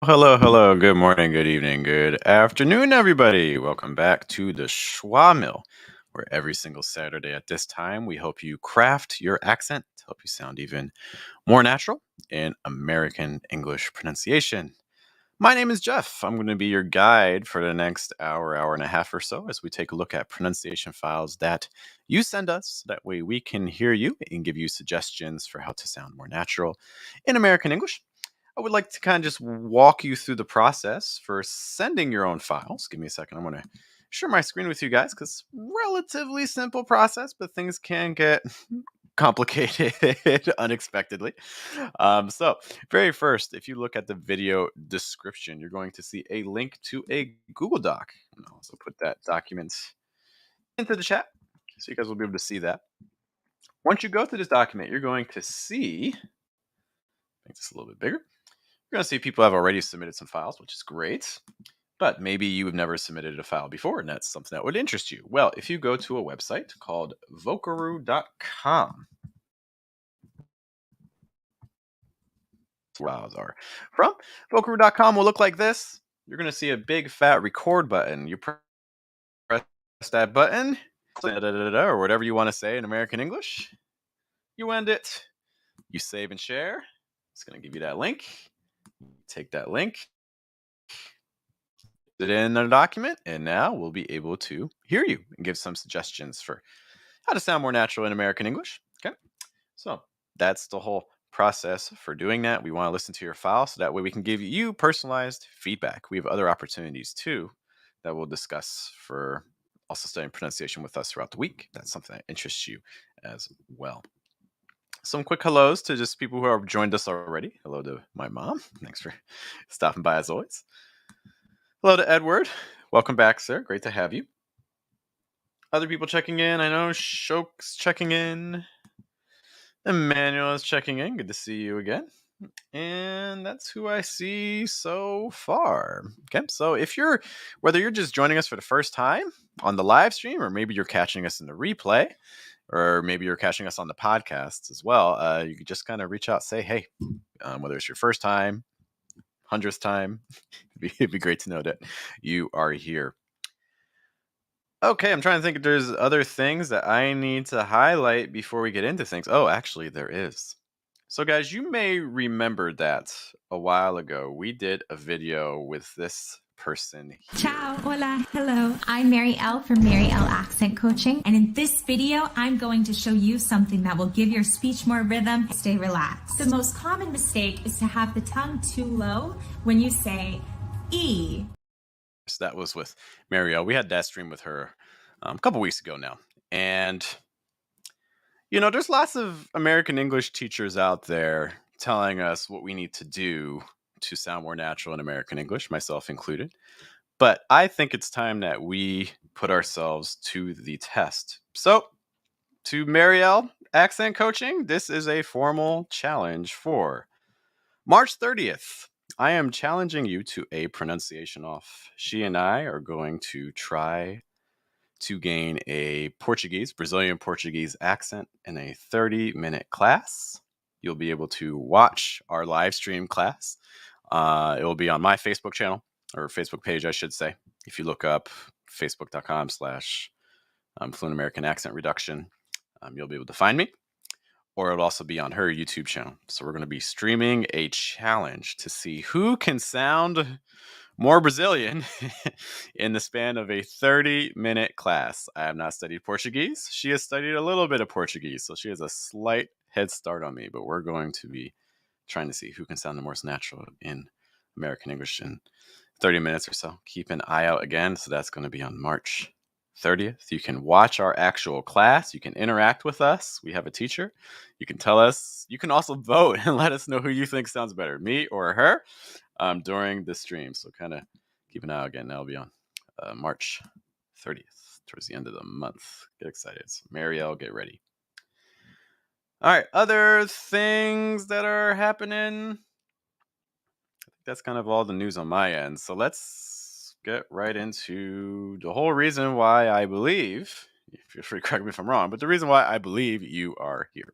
Hello, hello. Good morning, good evening, good afternoon, everybody. Welcome back to the Schwa Mill, where every single Saturday at this time we help you craft your accent to help you sound even more natural in American English pronunciation. My name is Jeff. I'm going to be your guide for the next hour, hour and a half or so as we take a look at pronunciation files that you send us. That way we can hear you and give you suggestions for how to sound more natural in American English. I would like to kind of just walk you through the process for sending your own files. Give me a second. I'm going to share my screen with you guys because relatively simple process, but things can get complicated unexpectedly. So, very first, if you look at the video description, you're going to see a link to a Google Doc. And I'll also put that document into the chat so you guys will be able to see that. Once you go to this document, you're going to see, make this a little bit bigger. You're going to see people have already submitted some files, which is great. But maybe you have never submitted a file before, and that's something that would interest you. Well, if you go to a website called vocaroo.com, files are from. Vocaroo.com will look like this. You're going to see a big fat record button. You press that button, or whatever you want to say in American English. You end it. You save and share. It's going to give you that link. Take that link, put it in the document, and now we'll be able to hear you and give some suggestions for how to sound more natural in American English. Okay. So that's the whole process for doing that. We want to listen to your file so that way we can give you personalized feedback. We have other opportunities too that we'll discuss for also studying pronunciation with us throughout the week. That's something that interests you as well. Some quick hellos to just people who have joined us already. Hello to my mom. Thanks for stopping by as always. Hello to Edward. Welcome back, sir. Great to have you. Other people checking in. I know Shok's checking in. Emmanuel is checking in. Good to see you again. And that's who I see so far. Okay, so whether you're just joining us for the first time on the live stream, or maybe you're catching us in the replay, or maybe you're catching us on the podcast as well, you could just kind of reach out, say, hey, whether it's your first time, 100th time, it'd be great to know that you are here. Okay, I'm trying to think if there's other things that I need to highlight before we get into things. Oh, actually, there is. So, guys, you may remember that a while ago we did a video with this person here. Ciao, hola, hello. I'm Mary L from Mary L Accent Coaching, and in this video, I'm going to show you something that will give your speech more rhythm. Stay relaxed. The most common mistake is to have the tongue too low when you say E. So that was with Mary L. We had that stream with her a couple weeks ago now. And, there's lots of American English teachers out there telling us what we need to do to sound more natural in American English, myself included. But I think it's time that we put ourselves to the test. So, to Marielle Accent Coaching, this is a formal challenge for March 30th. I am challenging you to a pronunciation off. She and I are going to try to gain a Brazilian Portuguese accent in a 30-minute class. You'll be able to watch our live stream class. It will be on my Facebook channel, or Facebook page, I should say. If you look up facebook.com/Fluent American Accent Reduction, you'll be able to find me. Or it'll also be on her YouTube channel. So we're going to be streaming a challenge to see who can sound more Brazilian in the span of a 30-minute class. I have not studied Portuguese. She has studied a little bit of Portuguese, so she has a slight head start on me, but we're going to be trying to see who can sound the most natural in American English in 30 minutes or so. Keep an eye out again. So that's going to be on March 30th. You can watch our actual class. You can interact with us. We have a teacher. You can tell us. You can also vote and let us know who you think sounds better, me or her, during the stream. So kind of keep an eye out again. That'll be on March 30th, towards the end of the month. Get excited. So Marielle, get ready. All right. Other things that are happening. I think that's kind of all the news on my end. So let's get right into the whole reason why I believe, feel free to correct me if I'm wrong, but the reason why I believe you are here.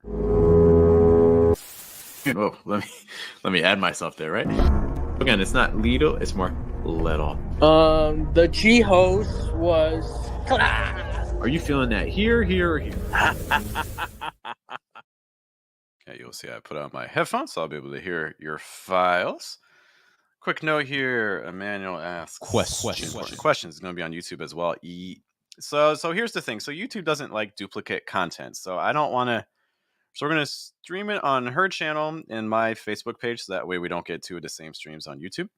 Oh, let me add myself there, right? Again, it's not little, it's more little. The G host was class. Are you feeling that here, or here? Okay, you'll see I put on my headphones, so I'll be able to hear your files. Quick note here, Emmanuel asks questions is going to be on YouTube as well. So here's the thing. So YouTube doesn't like duplicate content. So I don't want to. So we're going to stream it on her channel and my Facebook page, so that way we don't get two of the same streams on YouTube.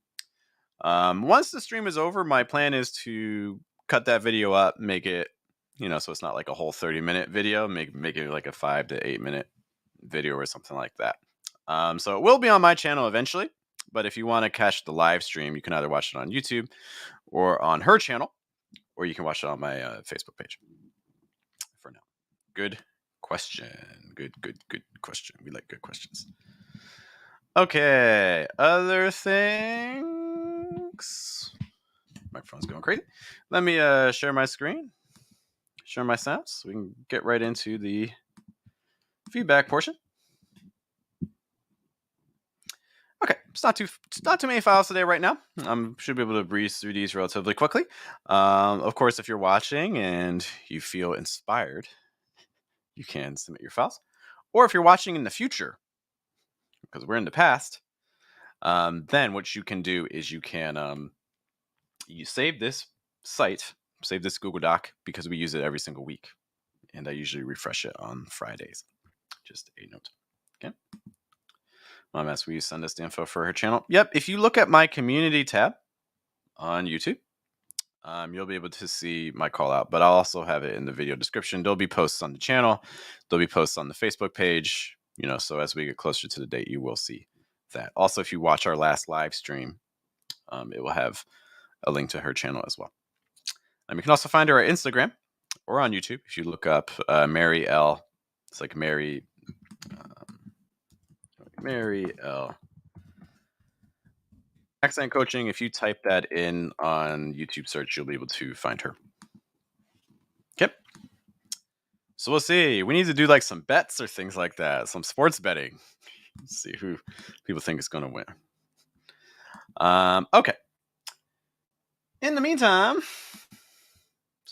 Once the stream is over, my plan is to cut that video up, make it, so it's not like a whole 30-minute video. Make it like a 5 to 8 minute video or something like that. So it will be on my channel eventually. But if you want to catch the live stream, you can either watch it on YouTube or on her channel, or you can watch it on my Facebook page. For now, good question. Good question. We like good questions. Okay, other things. Microphone's going crazy. Let me share my screen, share my sounds, so we can get right into the feedback portion. Okay, it's not too many files today right now. Should be able to breeze through these relatively quickly. Of course, if you're watching and you feel inspired, you can submit your files. Or if you're watching in the future, because we're in the past, then what you can do is you can you save this site, save this Google Doc, because we use it every single week, and I usually refresh it on Fridays. Just a note. Okay. Mom asked, will you send us the info for her channel? Yep. If you look at my community tab on YouTube, you'll be able to see my call out, but I'll also have it in the video description. There'll be posts on the channel. There'll be posts on the Facebook page, so as we get closer to the date, you will see that. Also, if you watch our last live stream, it will have a link to her channel as well. You can also find her at Instagram or on YouTube. If you look up Mary L, it's like Mary L accent coaching. If you type that in on YouTube search, you'll be able to find her. Okay. So we'll see. We need to do like some bets or things like that. Some sports betting. Let's see who people think is going to win. Okay. In the meantime,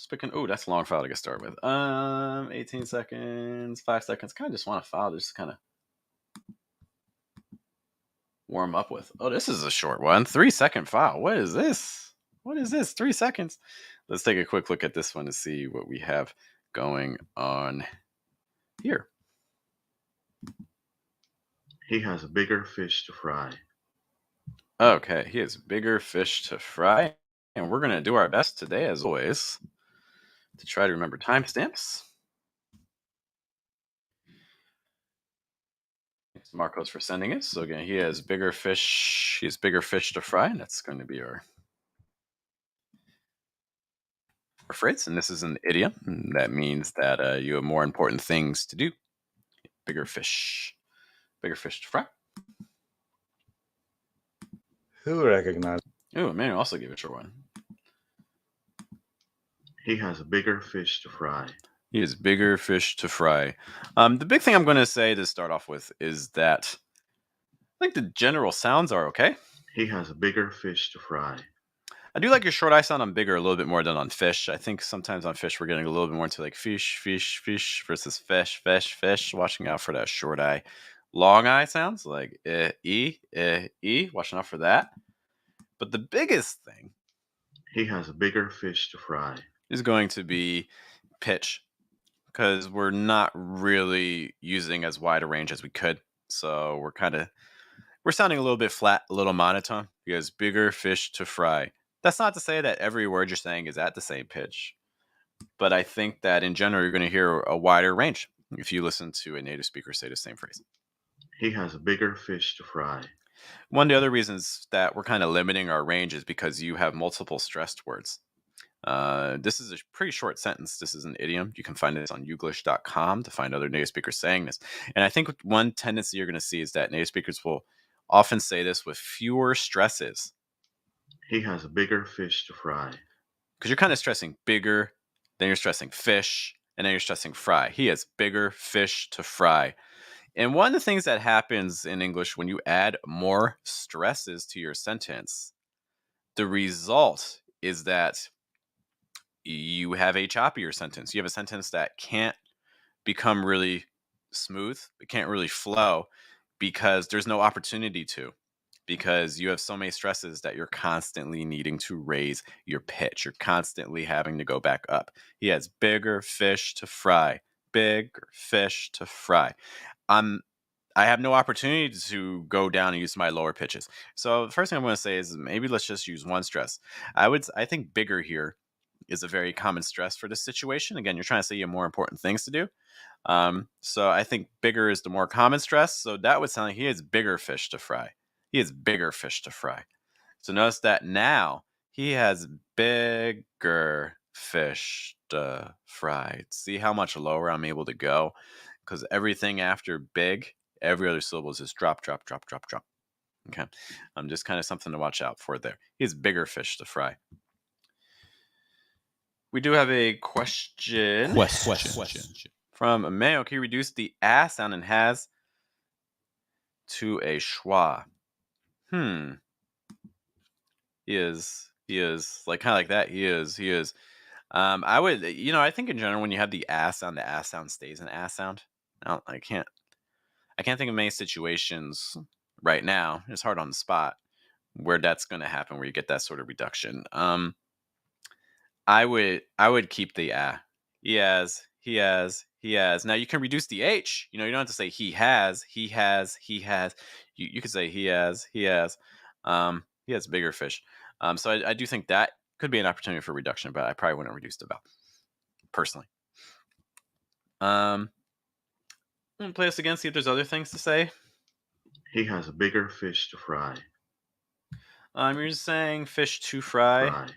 that's a long file to get started with. 18 seconds, 5 seconds. Kind of just want a file to just kind of warm up with. Oh, this is a short one. 3-second file. What is this? 3 seconds. Let's take a quick look at this one to see what we have going on here. He has a bigger fish to fry. Okay, he has bigger fish to fry. And we're going to do our best today, as always, to try to remember timestamps. Thanks to Marcos for sending it. So again, he has bigger fish. He has bigger fish to fry, and that's going to be our phrase. And this is an idiom. That means that you have more important things to do. Bigger fish to fry. Who recognized? Oh, man, also give it a short one. He has a bigger fish to fry. He has bigger fish to fry. The big thing I'm going to say to start off with is that I think the general sounds are okay. He has a bigger fish to fry. I do like your short I sound on bigger a little bit more than on fish. I think sometimes on fish we're getting a little bit more into like fish versus fish. Watching out for that short I. Long I sounds like e. Watching out for that. But the biggest thing, he has a bigger fish to fry, is going to be pitch, because we're not really using as wide a range as we could. So we're sounding a little bit flat, a little monotone. He has bigger fish to fry. That's not to say that every word you're saying is at the same pitch, but I think that in general, you're going to hear a wider range if you listen to a native speaker say the same phrase. He has a bigger fish to fry. One of the other reasons that we're kind of limiting our range is because you have multiple stressed words. This is a pretty short sentence. This is an idiom. You can find this on youglish.com to find other native speakers saying this. And I think one tendency you're going to see is that native speakers will often say this with fewer stresses. He has a bigger fish to fry. Because you're kind of stressing bigger, then you're stressing fish, and then you're stressing fry. He has bigger fish to fry. And one of the things that happens in English when you add more stresses to your sentence, the result is that you have a choppier sentence. You have a sentence that can't become really smooth, it can't really flow because there's no opportunity to. Because you have so many stresses that you're constantly needing to raise your pitch. You're constantly having to go back up. He has bigger fish to fry. Bigger fish to fry. I have no opportunity to go down and use my lower pitches. So the first thing I'm going to say is maybe let's just use one stress. I think bigger here is a very common stress for this situation. Again, you're trying to say you have more important things to do. So I think bigger is the more common stress. So that would sound like he has bigger fish to fry. He has bigger fish to fry. So notice that now he has bigger fish to fry. See how much lower I'm able to go? Because everything after big, every other syllable is just drop, drop, drop, drop, drop. Okay. Just kind of something to watch out for there. He has bigger fish to fry. We do have a question. From Mayo. Can you reduce the A sound in has to a schwa? He is like kind of like that. He is. I would, I think in general when you have the sound stays an sound. I can't think of many situations right now. It's hard on the spot where that's going to happen, where you get that sort of reduction. I would keep the He has. Now you can reduce the H. You don't have to say he has. You could say he has. He has bigger fish. So I do think that could be an opportunity for reduction, but I probably wouldn't reduce the vowel personally. I'm gonna play this again, see if there's other things to say. He has a bigger fish to fry. You're just saying fish to fry.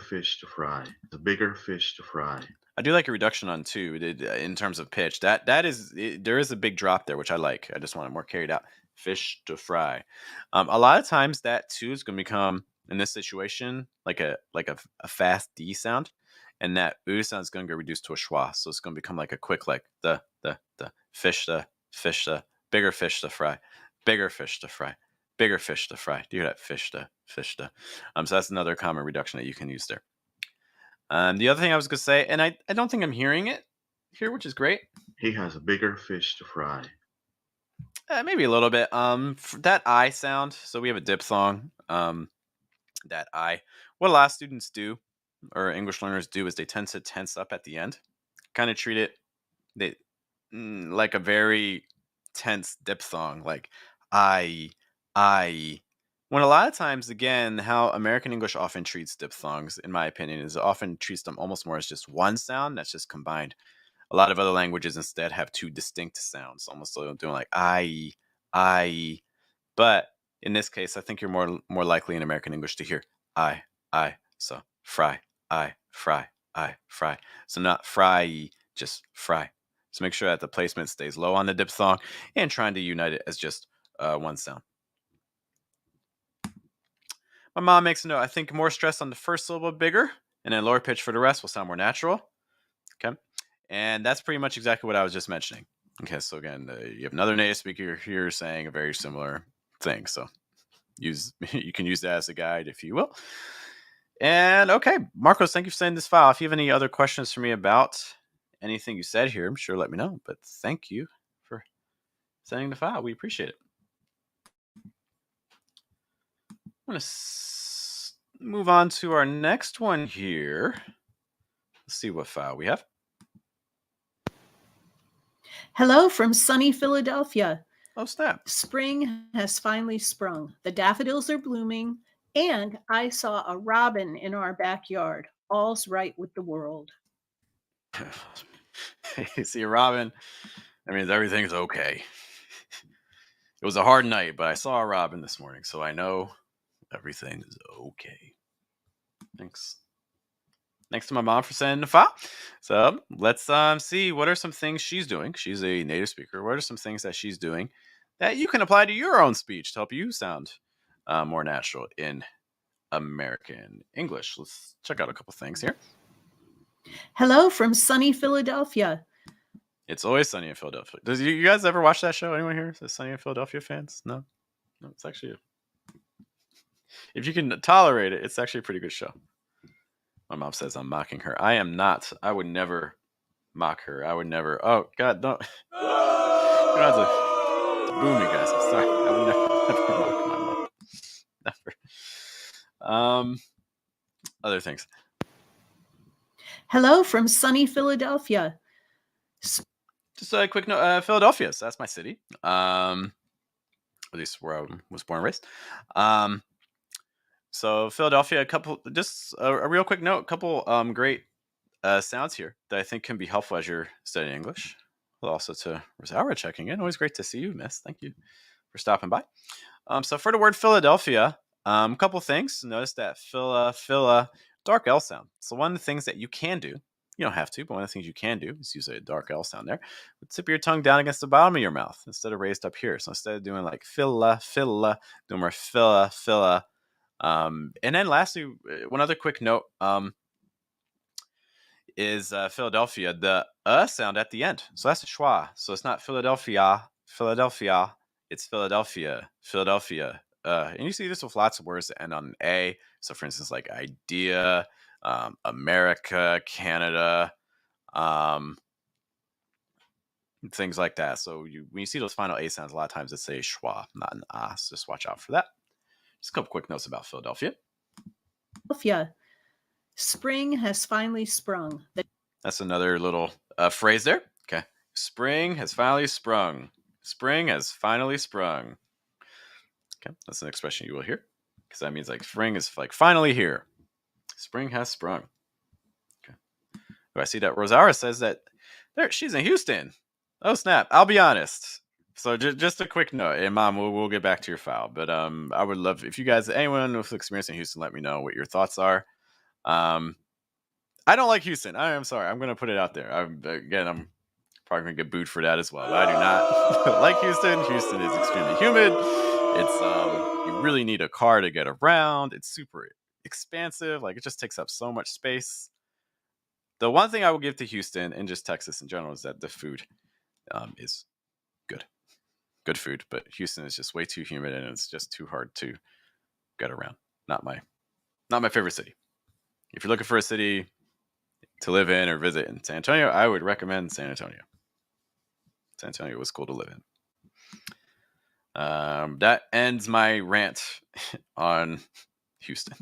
Fish to fry. The bigger fish to fry. I do like a reduction on two in terms of pitch. There is a big drop there, which I like. I just want it more carried out. Fish to fry. A lot of times that two is going to become in this situation like a fast D sound, and that U sound is going to get reduced to a schwa. So it's going to become like a quick the fish the bigger fish to fry, bigger fish to fry. Bigger fish to fry. Do you hear that? Fish to. So that's another common reduction that you can use there. The other thing I was going to say, and I don't think I'm hearing it here, which is great. He has a bigger fish to fry. Maybe a little bit. That I sound. So we have a diphthong. That I. What a lot of students do, or English learners do, is they tend to tense up at the end. Kind of treat it like a very tense diphthong, like I. When a lot of times, again, how American English often treats diphthongs, in my opinion, is it often treats them almost more as just one sound that's just combined. A lot of other languages instead have two distinct sounds, almost doing like I. But in this case, I think you're more likely in American English to hear I. So fry, I, fry, I, fry. So not fry, just fry. So make sure that the placement stays low on the diphthong and trying to unite it as just one sound. My mom makes a note. I think more stress on the first syllable bigger, and then lower pitch for the rest will sound more natural. Okay. And that's pretty much exactly what I was just mentioning. Okay. So again, you have another native speaker here saying a very similar thing. So you can use that as a guide if you will. And okay, Marcos, thank you for sending this file. If you have any other questions for me about anything you said here, I'm sure let me know. But thank you for sending the file. We appreciate it. I'm going to move on to our next one here. Let's see what file we have. Hello from sunny Philadelphia. Oh, snap. Spring has finally sprung. The daffodils are blooming, and I saw a robin in our backyard. All's right with the world. You see a robin, that means everything's okay. It was a hard night, but I saw a robin this morning, so I know everything is okay. Thanks to my mom for sending the file. So let's see what are some things she's doing. She's a native speaker. What are some things that she's doing that you can apply to your own speech to help you sound more natural in American English? Let's check out a couple things here. Hello from sunny Philadelphia. It's always sunny in Philadelphia. Does you guys ever watch that show? Anyone here is Sunny in Philadelphia fans? No, no. It's actually if you can tolerate it, it's actually a pretty good show. My mom says I'm mocking her. I am not. I would never mock her. I would never. Oh God, don't. You don't have to boo me, guys. I'm sorry. I would never mock my mom. Never. Other things. Hello from sunny Philadelphia. Just a quick note. Philadelphia. So that's my city. At least where I was born and raised. So Philadelphia. Just a real quick note. A couple great sounds here that I think can be helpful as you're studying English. Well, also to Rosaura checking in. Always great to see you, Miss. Thank you for stopping by. So for the word Philadelphia, a couple things. Notice that dark L sound. So one of the things that you can do, you don't have to, but one of the things you can do is use a dark L sound there. Tip your tongue down against the bottom of your mouth instead of raised up here. So instead of doing like Phila, do more Phila. And then lastly, one other quick note is Philadelphia, the sound at the end. So that's a schwa. So it's not Philadelphia. It's Philadelphia. And you see this with lots of words that end on an A. So for instance, like idea, America, Canada, things like that. So when you see those final A sounds, a lot of times it's a schwa, not an ah. So just watch out for that. Just a couple quick notes about Philadelphia. Philadelphia. Spring has finally sprung. That's another little phrase there. Okay. Spring has finally sprung. Spring has finally sprung. Okay. That's an expression you will hear because that means like spring is like finally here. Spring has sprung. Okay. Oh, I see that Rosaura says that she's in Houston. Oh, snap. I'll be honest. So just a quick note, and Mom, we'll get back to your file. But I would love if you guys, anyone with experience in Houston, let me know what your thoughts are. I don't like Houston. I am sorry. I'm going to put it out there. I'm probably going to get booed for that as well. But I do not like Houston. Houston is extremely humid. It's you really need a car to get around. It's super expansive. Like it just takes up so much space. The one thing I will give to Houston and just Texas in general is that the food is good. Good food, but Houston is just way too humid and it's just too hard to get around. Not my favorite city. If you're looking for a city to live in or visit in San Antonio, I would recommend San Antonio. San Antonio was cool to live in. That ends my rant on Houston.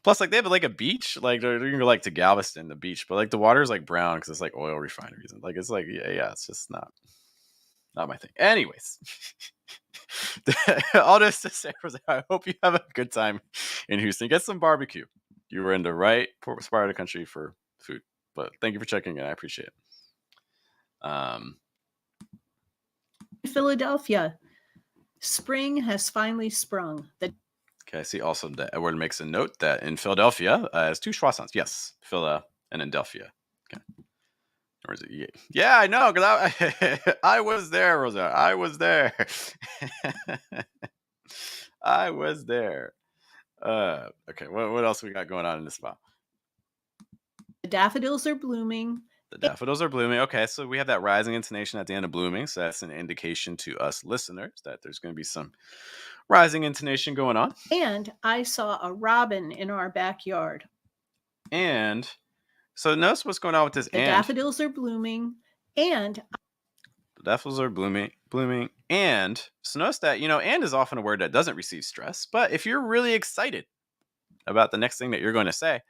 Plus, like they have like a beach, like you can go like to Galveston, the beach, but like the water is like brown because it's like oil refineries and like it's like yeah, it's just not my thing. Anyways, all this to say, I hope you have a good time in Houston. Get some barbecue. You were in the right part of the country for food. But thank you for checking in. I appreciate it. Philadelphia. Spring has finally sprung. Okay, I see also that Edward makes a note that in Philadelphia has two schwa sounds. Yes, Phila and Adelphia. Okay. Or is it? Yeah, I know, because I was there, Rosa. I was there. I was there. Okay, what else we got going on in this file? The daffodils are blooming. The daffodils are blooming. Okay, so we have that rising intonation at the end of blooming. So that's an indication to us listeners that there's going to be some rising intonation going on. And I saw a robin in our backyard. And so notice what's going on with this. The daffodils are blooming. And the daffodils are blooming. And so notice that, and is often a word that doesn't receive stress. But if you're really excited about the next thing that you're going to say,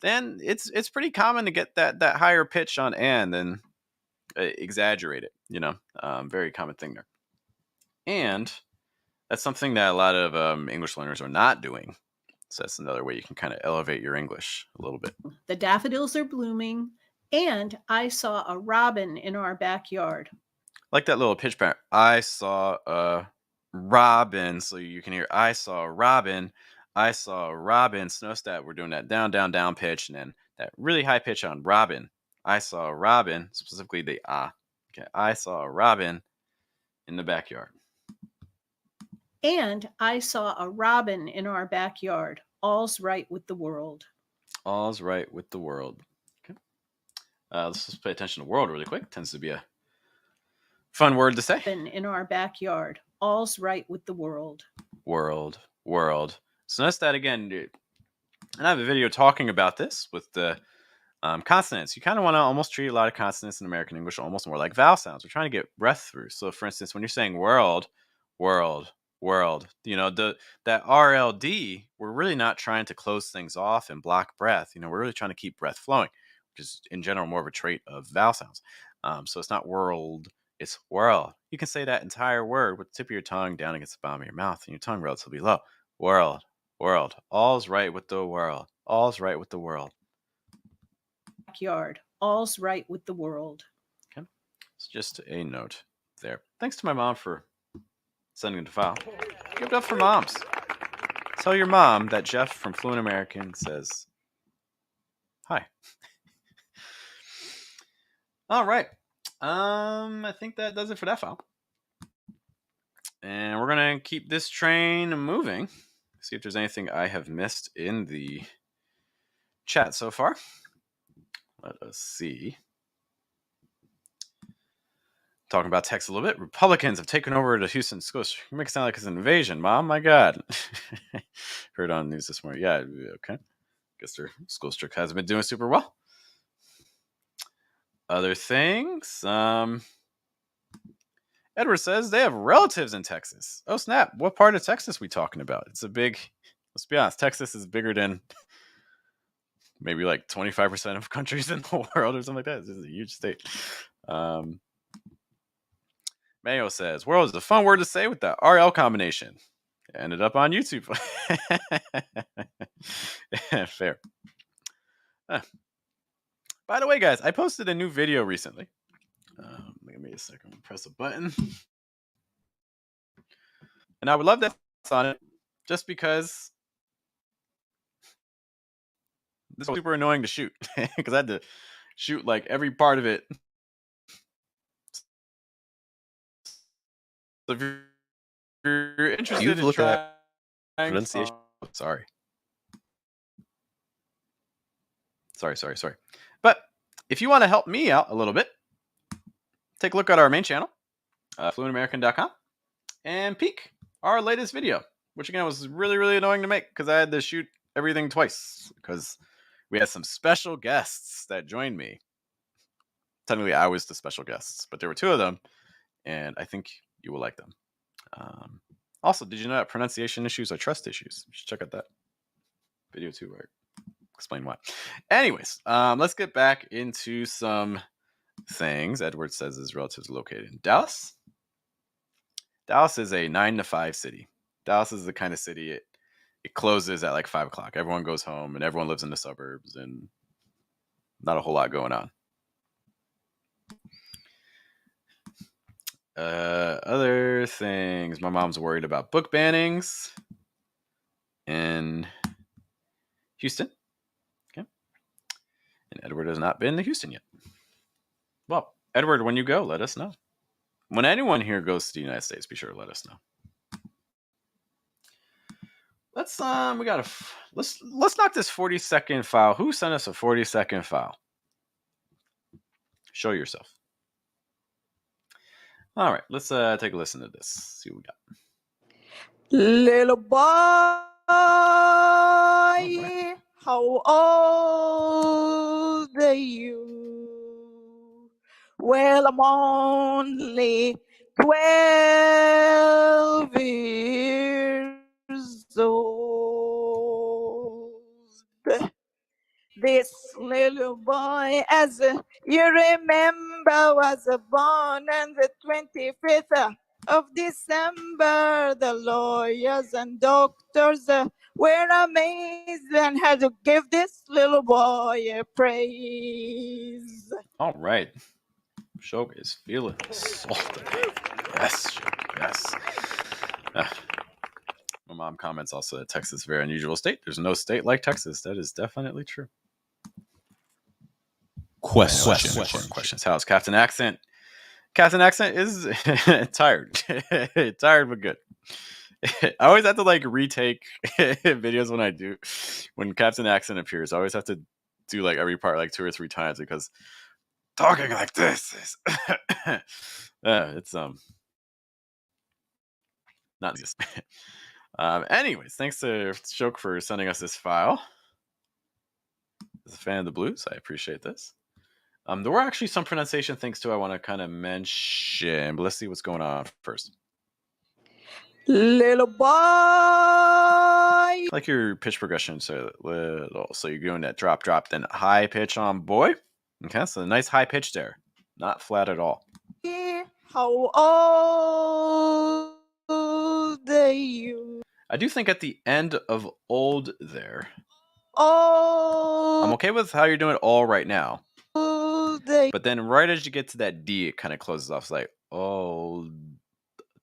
then it's pretty common to get that higher pitch on and then exaggerate it. Very common thing there. And that's something that a lot of English learners are not doing. So that's another way you can kind of elevate your English a little bit. The daffodils are blooming. And I saw a robin in our backyard. Like that little pitch pattern. I saw a robin. So you can hear, I saw a robin. I saw a robin. So notice that we're doing that down, down, down pitch. And then that really high pitch on robin. I saw a robin, specifically the ah. Okay, I saw a robin in the backyard. And I saw a robin in our backyard. All's right with the world. All's right with the world. Okay. Let's just pay attention to world really quick. Tends to be a fun word to say. In our backyard. All's right with the world. World. So notice that again, dude. And I have a video talking about this with the consonants. You kind of want to almost treat a lot of consonants in American English almost more like vowel sounds. We're trying to get breath through. So, for instance, when you're saying world, that RLD, we're really not trying to close things off and block breath. We're really trying to keep breath flowing, which is in general more of a trait of vowel sounds. So it's not world, it's whirl. You can say that entire word with the tip of your tongue down against the bottom of your mouth and your tongue relatively low. World. All's right with the world. All's right with the world. Backyard. All's right with the world. Okay. It's just a note there. Thanks to my mom for sending it to file. Give it up for moms. Tell your mom that Jeff from Fluent American says hi. All right. I think that does it for that file. And we're going to keep this train moving. See if there's anything I have missed in the chat so far. Let us see. Talking about Texas a little bit. Republicans have taken over the Houston schools. You make it sound like it's an invasion, Mom. My God. Heard on the news this morning. Yeah, okay. Guess their school district hasn't been doing super well. Other things. Edward says they have relatives in Texas. Oh, snap. What part of Texas are we talking about? It's a big, let's be honest, Texas is bigger than maybe like 25% of countries in the world or something like that. This is a huge state. Mayo says, world is a fun word to say with the RL combination. Ended up on YouTube. Fair. By the way, guys, I posted a new video recently. Give me a second. Press a button. And I would love that on it just because this was super annoying to shoot because I had to shoot like every part of it. So if you're interested in trying pronunciation, sorry. But if you want to help me out a little bit, take a look at our main channel, fluentamerican.com, and peek our latest video, which again was really, really annoying to make because I had to shoot everything twice because we had some special guests that joined me. Technically, I was the special guests, but there were two of them, and I think you will like them. Also, did you know that pronunciation issues are trust issues? You should check out that video too, where I explain why. Anyways, let's get back into some things. Edward says his relatives are located in Dallas. Dallas is a 9 to 5 city. Dallas is the kind of city it closes at like 5 o'clock. Everyone goes home and everyone lives in the suburbs and not a whole lot going on. Other things. My mom's worried about book bannings in Houston. Okay. And Edward has not been to Houston yet. Well, Edward, when you go, let us know. When anyone here goes to the United States, be sure to let us know. Let's knock this 40-second file. Who sent us a 40-second file? Show yourself. All right, let's take a listen to this. See what we got. Little boy, how old are you? Well, I'm only 12 years old. This little boy, as you remember, was born on the 25th of December. The lawyers and doctors were amazed and had to give this little boy a praise. All right. Show is feeling salty. Yes, yes. My mom comments also that Texas is a very unusual state. There's no state like Texas. That is definitely true. Questions. How's Captain Accent? Captain Accent is tired. Tired but good. I always have to like retake videos when Captain Accent appears. I always have to do like every part like 2 or 3 times because talking like this is it's not easy. Anyways, thanks to Shoke for sending us this file. As a fan of the blues, I appreciate this. There were actually some pronunciation things too I want to kind of mention, but let's see what's going on first. Little boy. I like your pitch progression, so little. So you're doing that drop, drop, then high pitch on boy. Okay, so a nice high pitch there, not flat at all. How old are you? I do think at the end of old there, Old. I'm okay with how you're doing it all right now. Are you? But then right as you get to that D, it kind of closes off. It's like, oh,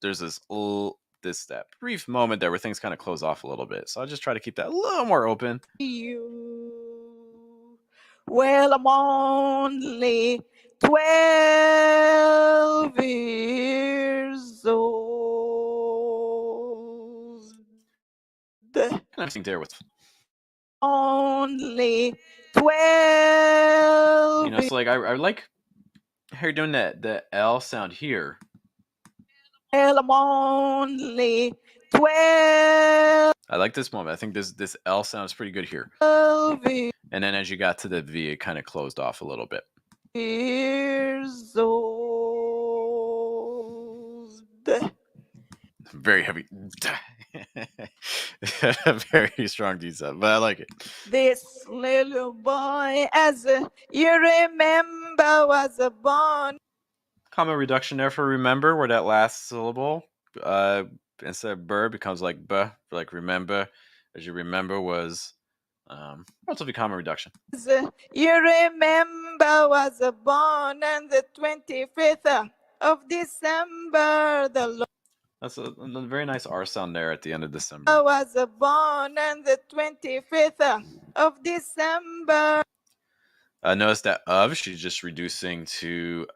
there's that brief moment there where things kind of close off a little bit. So I'll just try to keep that a little more open. Well, I'm only 12 years old. Kind of thing there with Only 12. so like I like how you're doing the L sound here. Well, I'm only 12. I like this moment. I think this L sounds pretty good here. And then as you got to the V, it kind of closed off a little bit. Years old. Very heavy. Very strong D sound, but I like it. This little boy, as you remember, was born. Comma reduction there for remember, where that last syllable instead of burr becomes like buh, for like remember. As you remember was relatively comma reduction. You remember, was born on the 25th of December. The Lord That's a very nice R sound there at the end of December. was born on the 25th of December. Notice that of, she's just reducing to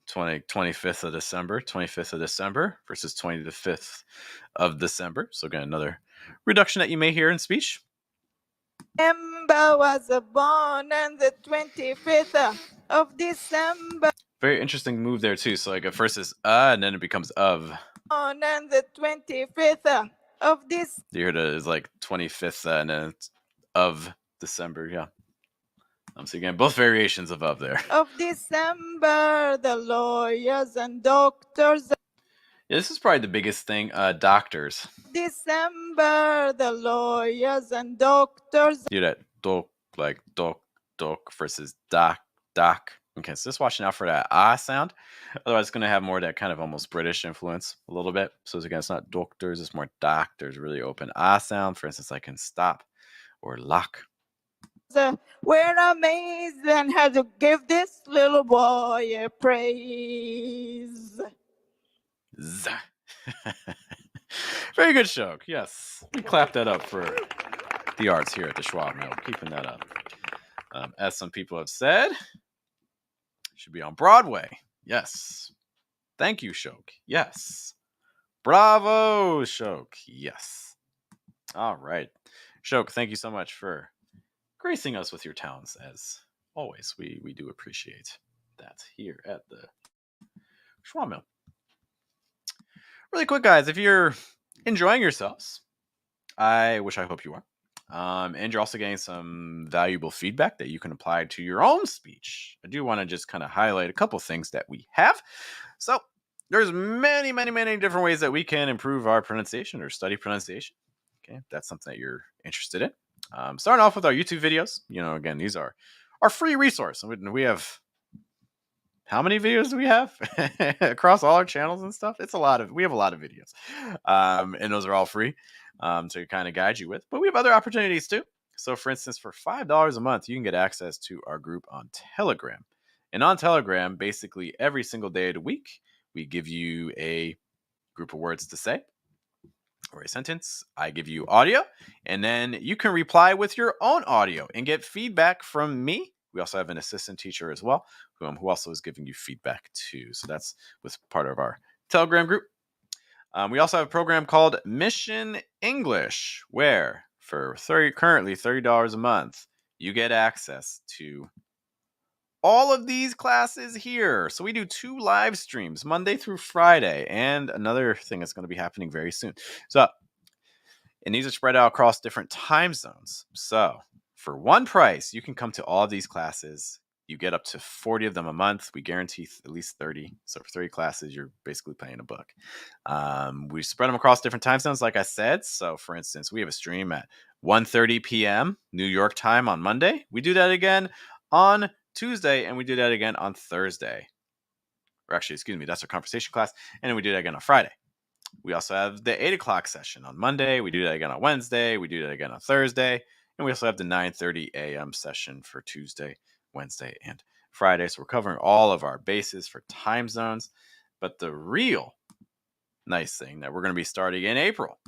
25th of December, 25th of December versus 25th of December. So again, another reduction that you may hear in speech. December was born on the 25th of December. Very interesting move there too. So like at first it's and then it becomes of. On the 25th of this. You heard it is like 25th and then it's of December. Yeah. So again, both variations of there. Of December, the lawyers and doctors. Yeah, this is probably the biggest thing. Doctors. December, the lawyers and doctors. Do that doc, like doc versus doc. Okay, so just watching out for that sound. Otherwise, it's going to have more of that kind of almost British influence a little bit. So again, it's not doctors, it's more doctors. Really open sound. For instance, like in stop or lock. We're amazed and had to give this little boy a praise. Very good show. Yes. We clap that up for the arts here at the Schwa Mill. Keeping that up. As some people have said, should be on Broadway. Yes. Thank you, Shoke. Yes. Bravo, Shoke. Yes. All right. Shoke, thank you so much for gracing us with your talents as always. We do appreciate that here at the Schwa Mill. Really quick, guys, if you're enjoying yourselves, I hope you are. And you're also getting some valuable feedback that you can apply to your own speech. I do want to just kind of highlight a couple things that we have. So there's many, many, many different ways that we can improve our pronunciation or study pronunciation. Okay, if that's something that you're interested in. Starting off with our YouTube videos. Again, these are our free resource. We have how many videos do we have across all our channels and stuff? We have a lot of videos. And those are all free. To kind of guide you with. But we have other opportunities too. So for instance, for $5 a month, you can get access to our group on Telegram. And on Telegram, basically every single day of the week, we give you a group of words to say or a sentence. I give you audio, and then you can reply with your own audio and get feedback from me. We also have an assistant teacher as well, who also is giving you feedback too. So that's with part of our Telegram group. We also have a program called Mission English, where for currently $30 a month, you get access to all of these classes here. So we do 2 live streams, Monday through Friday, and another thing that's going to be happening very soon. So, and these are spread out across different time zones. So for one price, you can come to all of these classes. You get up to 40 of them a month. We guarantee at least 30. So for 30 classes, you're basically paying a book. We spread them across different time zones, like I said. So for instance, we have a stream at 1:30 p.m. New York time on Monday. We do that again on Tuesday, and we do that again on Thursday. Or actually, excuse me, that's our conversation class. And then we do that again on Friday. We also have the 8 o'clock session on Monday. We do that again on Wednesday. We do that again on Thursday. And we also have the 9:30 a.m. session for Tuesday, Wednesday, and Friday. So we're covering all of our bases for time zones. But the real nice thing that we're going to be starting in April,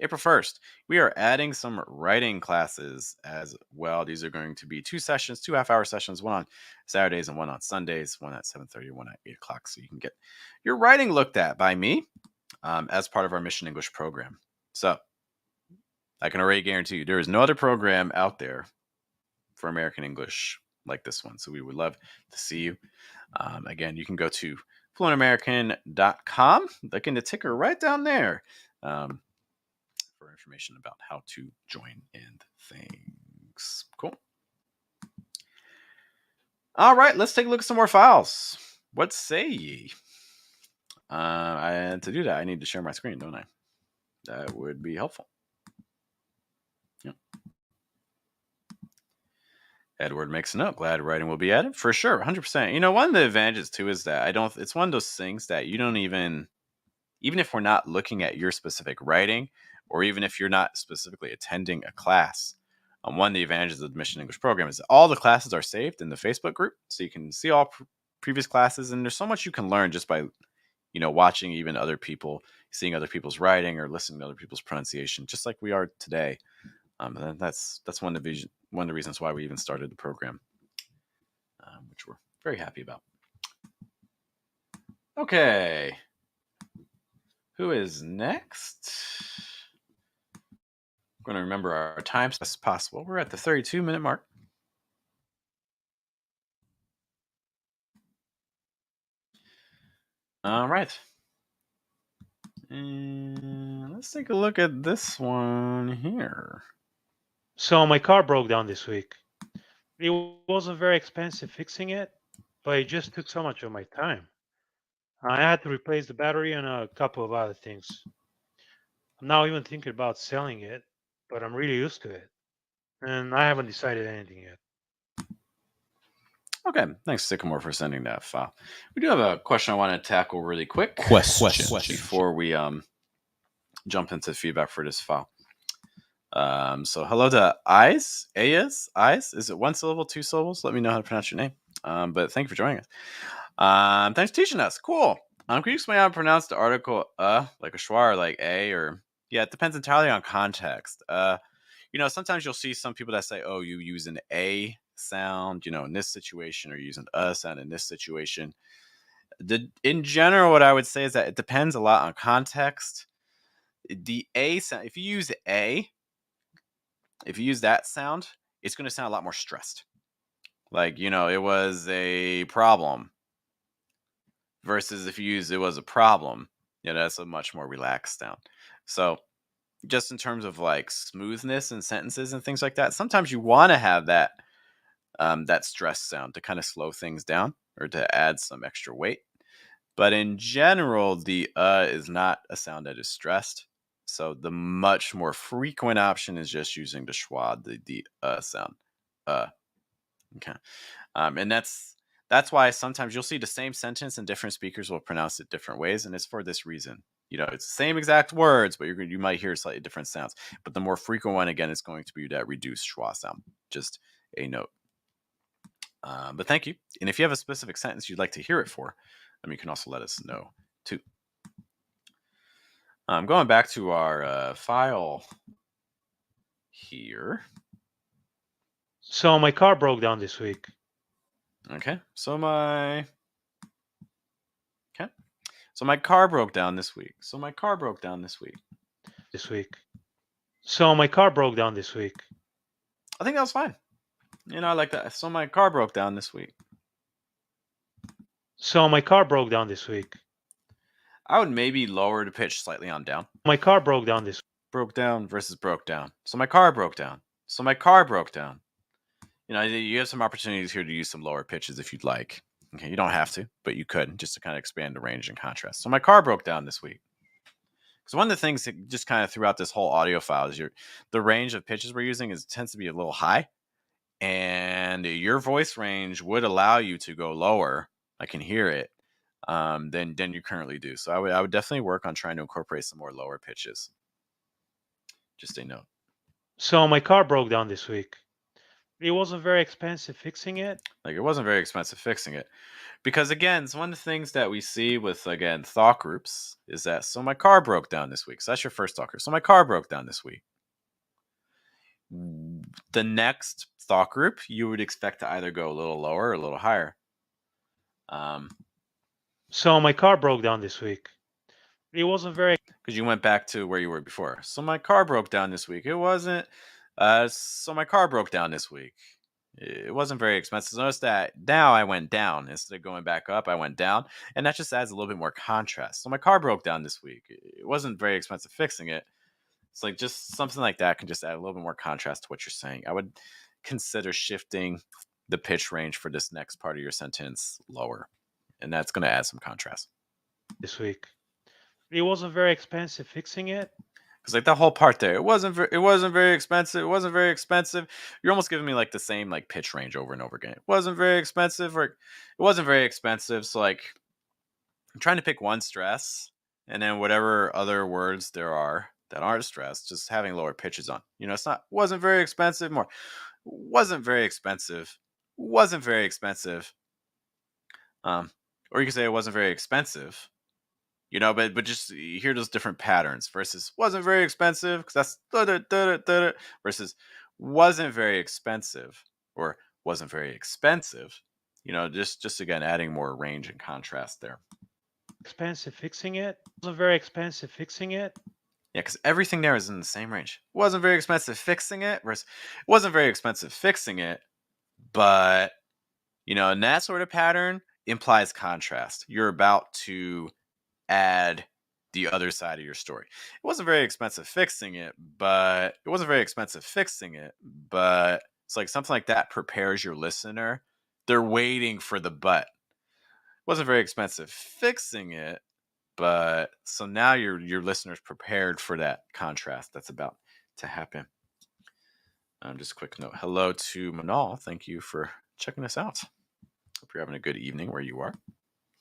April 1st, we are adding some writing classes as well. These are going to be 2 sessions, 2 half-hour sessions, one on Saturdays and one on Sundays, one at 7:30, one at 8 o'clock. So you can get your writing looked at by me as part of our Mission English program. So I can already guarantee you there is no other program out there for American English like this one. So we would love to see you. Again, you can go to fluentamerican.com. Look in the ticker right down there. For information about how to join and things. Cool. All right, let's take a look at some more files. What say ye? To do that, I need to share my screen, don't I? That would be helpful. Yep. Edward makes a note. Glad writing will be added for sure, 100%. You know, one of the advantages too is that it's one of those things that you don't even if we're not looking at your specific writing, or even if you're not specifically attending a class, one of the advantages of the Mission English program is that all the classes are saved in the Facebook group, so you can see all previous classes, and there's so much you can learn just by, watching even other people, seeing other people's writing, or listening to other people's pronunciation, just like we are today. And that's one of the reasons why we even started the program, which we're very happy about. Okay. Who is next? I'm going to remember our times as possible. We're at the 32-minute mark. All right. And let's take a look at this one here. So my car broke down this week. It wasn't very expensive fixing it, but it just took so much of my time. I had to replace the battery and a couple of other things. I'm now even thinking about selling it, but I'm really used to it. And I haven't decided anything yet. Okay, thanks, Sycamore, for sending that file. We do have a question I want to tackle really quick before we jump into feedback for this file. So hello to Eyes. Is it 1 syllable, 2 syllables? Let me know how to pronounce your name. But thank you for joining us. Thanks for teaching us. Cool. Can you explain how to pronounce the article like a schwa or like a, or it depends entirely on context. Sometimes you'll see some people that say, oh, you use an a sound, in this situation, or you use an sound in this situation. In general, what I would say is that it depends a lot on context. The a sound, if you use that sound, it's going to sound a lot more stressed. Like, it was a problem. Versus if you use it was a problem, that's a much more relaxed sound. So just in terms of like smoothness in sentences and things like that, sometimes you want to have that stress sound to kind of slow things down or to add some extra weight. But in general, the is not a sound that is stressed. So the much more frequent option is just using the schwa, the sound. Okay. And that's why sometimes you'll see the same sentence and different speakers will pronounce it different ways. And it's for this reason. It's the same exact words, but you might hear slightly different sounds. But the more frequent one, again, is going to be that reduced schwa sound. Just a note. But thank you. And if you have a specific sentence you'd like to hear it for, you can also let us know too. Going back to our file here. So my car broke down this week. Okay. So my car broke down this week. So my car broke down this week. So my car broke down this week. I think that was fine. I like that. So my car broke down this week. So my car broke down this week. I would maybe lower the pitch slightly on down. My car broke down this. Broke down versus broke down. So my car broke down. So my car broke down. You have some opportunities here to use some lower pitches if you'd like. Okay, you don't have to, but you could just to kind of expand the range and contrast. So my car broke down this week. Because one of the things that just kind of throughout this whole audio file is the range of pitches we're using tends to be a little high, and your voice range would allow you to go lower. I can hear it than you currently do. So I would definitely work on trying to incorporate some more lower pitches. Just a note. So my car broke down this week. It wasn't very expensive fixing it. Like, it wasn't very expensive fixing it. Because, again, it's one of the things that we see with, again, thought groups is that, so my car broke down this week. So that's your first thought group. So my car broke down this week. The next thought group, you would expect to either go a little lower or a little higher. So my car broke down this week. It wasn't very... Because you went back to where you were before. So my car broke down this week. It wasn't... so my car broke down this week. It wasn't very expensive. Notice that now I went down. Instead of going back up, I went down. And that just adds a little bit more contrast. So my car broke down this week. It wasn't very expensive fixing it. It's like just something like that can just add a little bit more contrast to what you're saying. I would consider shifting the pitch range for this next part of your sentence lower. And that's going to add some contrast. This week. It wasn't very expensive fixing it. Because like that whole part there, it wasn't very expensive. It wasn't very expensive. You're almost giving me like the same like pitch range over and over again. It wasn't very expensive, or it wasn't very expensive. So like I'm trying to pick one stress, and then whatever other words there are that aren't stressed, just having lower pitches on. It's not wasn't very expensive. More wasn't very expensive. Wasn't very expensive. Or you could say it wasn't very expensive. But just hear those different patterns versus wasn't very expensive, because that's versus wasn't very expensive or wasn't very expensive. Just again adding more range and contrast there. Expensive fixing it. Wasn't very expensive fixing it. Yeah, because everything there is in the same range. Wasn't very expensive fixing it versus wasn't very expensive fixing it, but and that sort of pattern implies contrast. You're about to add the other side of your story. It wasn't very expensive fixing it, but it's like something like that prepares your listener. They're waiting for the but. It wasn't very expensive fixing it, but so now your listener's prepared for that contrast that's about to happen. Just a quick note. Hello to Manal. Thank you for checking us out. Hope you're having a good evening where you are.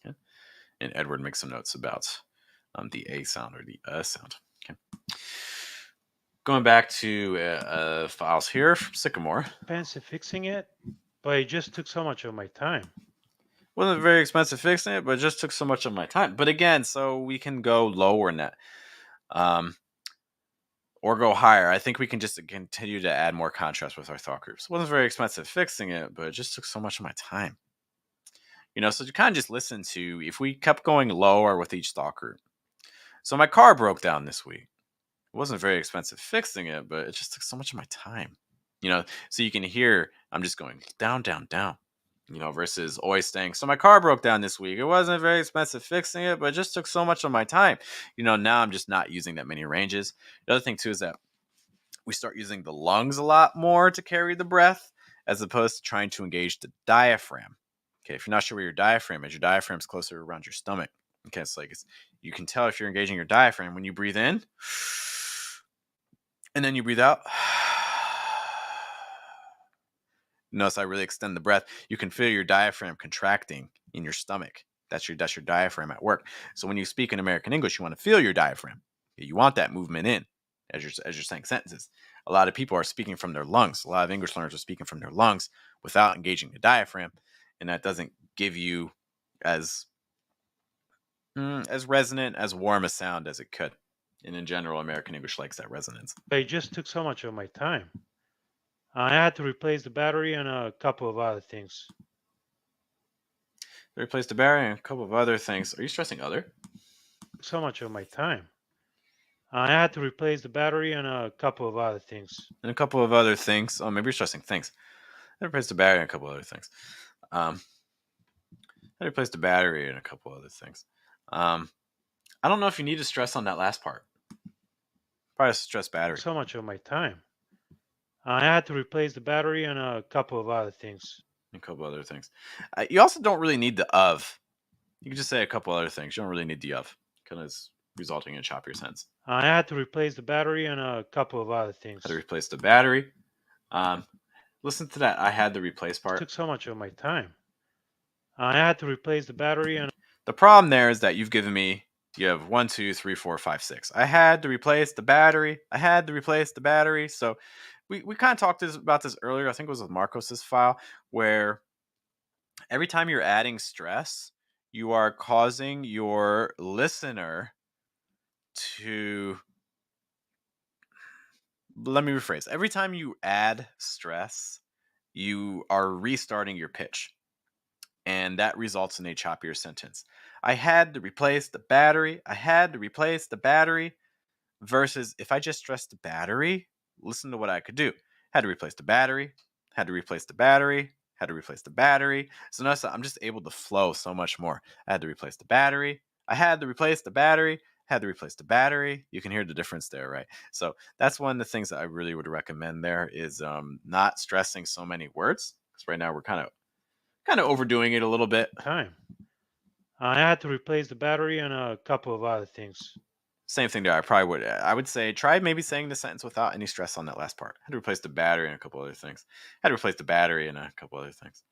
Okay. And Edward makes some notes about the A sound or the sound. Okay. Going back to files here from Sycamore. Expensive fixing it, but it just took so much of my time. Wasn't very expensive fixing it, but it just took so much of my time. But again, so we can go lower in that. Or go higher. I think we can just continue to add more contrast with our thought groups. It wasn't very expensive fixing it, but it just took so much of my time. So you kind of just listen to, if we kept going lower with each thought group. So my car broke down this week. It wasn't very expensive fixing it, but it just took so much of my time. So you can hear I'm just going down, down, down. Versus always saying, so my car broke down this week. It wasn't very expensive fixing it, but it just took so much of my time. Now I'm just not using that many ranges. The other thing too is that we start using the lungs a lot more to carry the breath, as opposed to trying to engage the diaphragm. Okay, if you're not sure where your diaphragm is closer around your stomach. Okay, it's like you can tell if you're engaging your diaphragm when you breathe in, and then you breathe out. Notice I really extend the breath. You can feel your diaphragm contracting in your stomach. That's your diaphragm at work. So when you speak in American English, you want to feel your diaphragm. You want that movement in as you're saying sentences. A lot of people are speaking from their lungs. A lot of English learners are speaking from their lungs without engaging the diaphragm, and that doesn't give you as resonant, as warm a sound as it could. And in general, American English likes that resonance. It just took so much of my time. I had to replace the battery and a couple of other things. They replaced the battery and a couple of other things. Are you stressing other? So much of my time. I had to replace the battery and a couple of other things. And a couple of other things. Oh, maybe you're stressing things. I replaced the battery and a couple other things. I replaced the battery and a couple other things. I don't know if you need to stress on that last part. Probably stress battery. So much of my time. I had to replace the battery and a couple of other things. A couple other things. You also don't really need the of. You can just say a couple other things. You don't really need the of, because it's resulting in choppier sense. I had to replace the battery and a couple of other things. Had to replace the battery. Listen to that. I had to replace It part. took so much of my time. I had to replace the battery and The problem there is that you've given me. You have 1, 2, 3, 4, 5, 6. I had to replace the battery. I had to replace the battery. So we kind of talked about this earlier. I think it was with Marcos's file, where every time you're adding stress, you are causing your listener to. Let me rephrase. Every time you add stress, you are restarting your pitch. And that results in a choppier sentence. I had to replace the battery. I had to replace the battery. Versus if I just stressed the battery, listen to what I could do. Had to replace the battery. Had to replace the battery. Had to replace the battery. So notice that I'm just able to flow so much more. I had to replace the battery. I had to replace the battery. Had to replace the battery. You can hear the difference there, right? So that's one of the things that I really would recommend there is not stressing so many words. Because right now we're kind of overdoing it a little bit. time. I had to replace the battery and a couple of other things. Same thing there. I would say try maybe saying the sentence without any stress on that last part. Had to replace the battery and a couple other things. Had to replace the battery and a couple other things.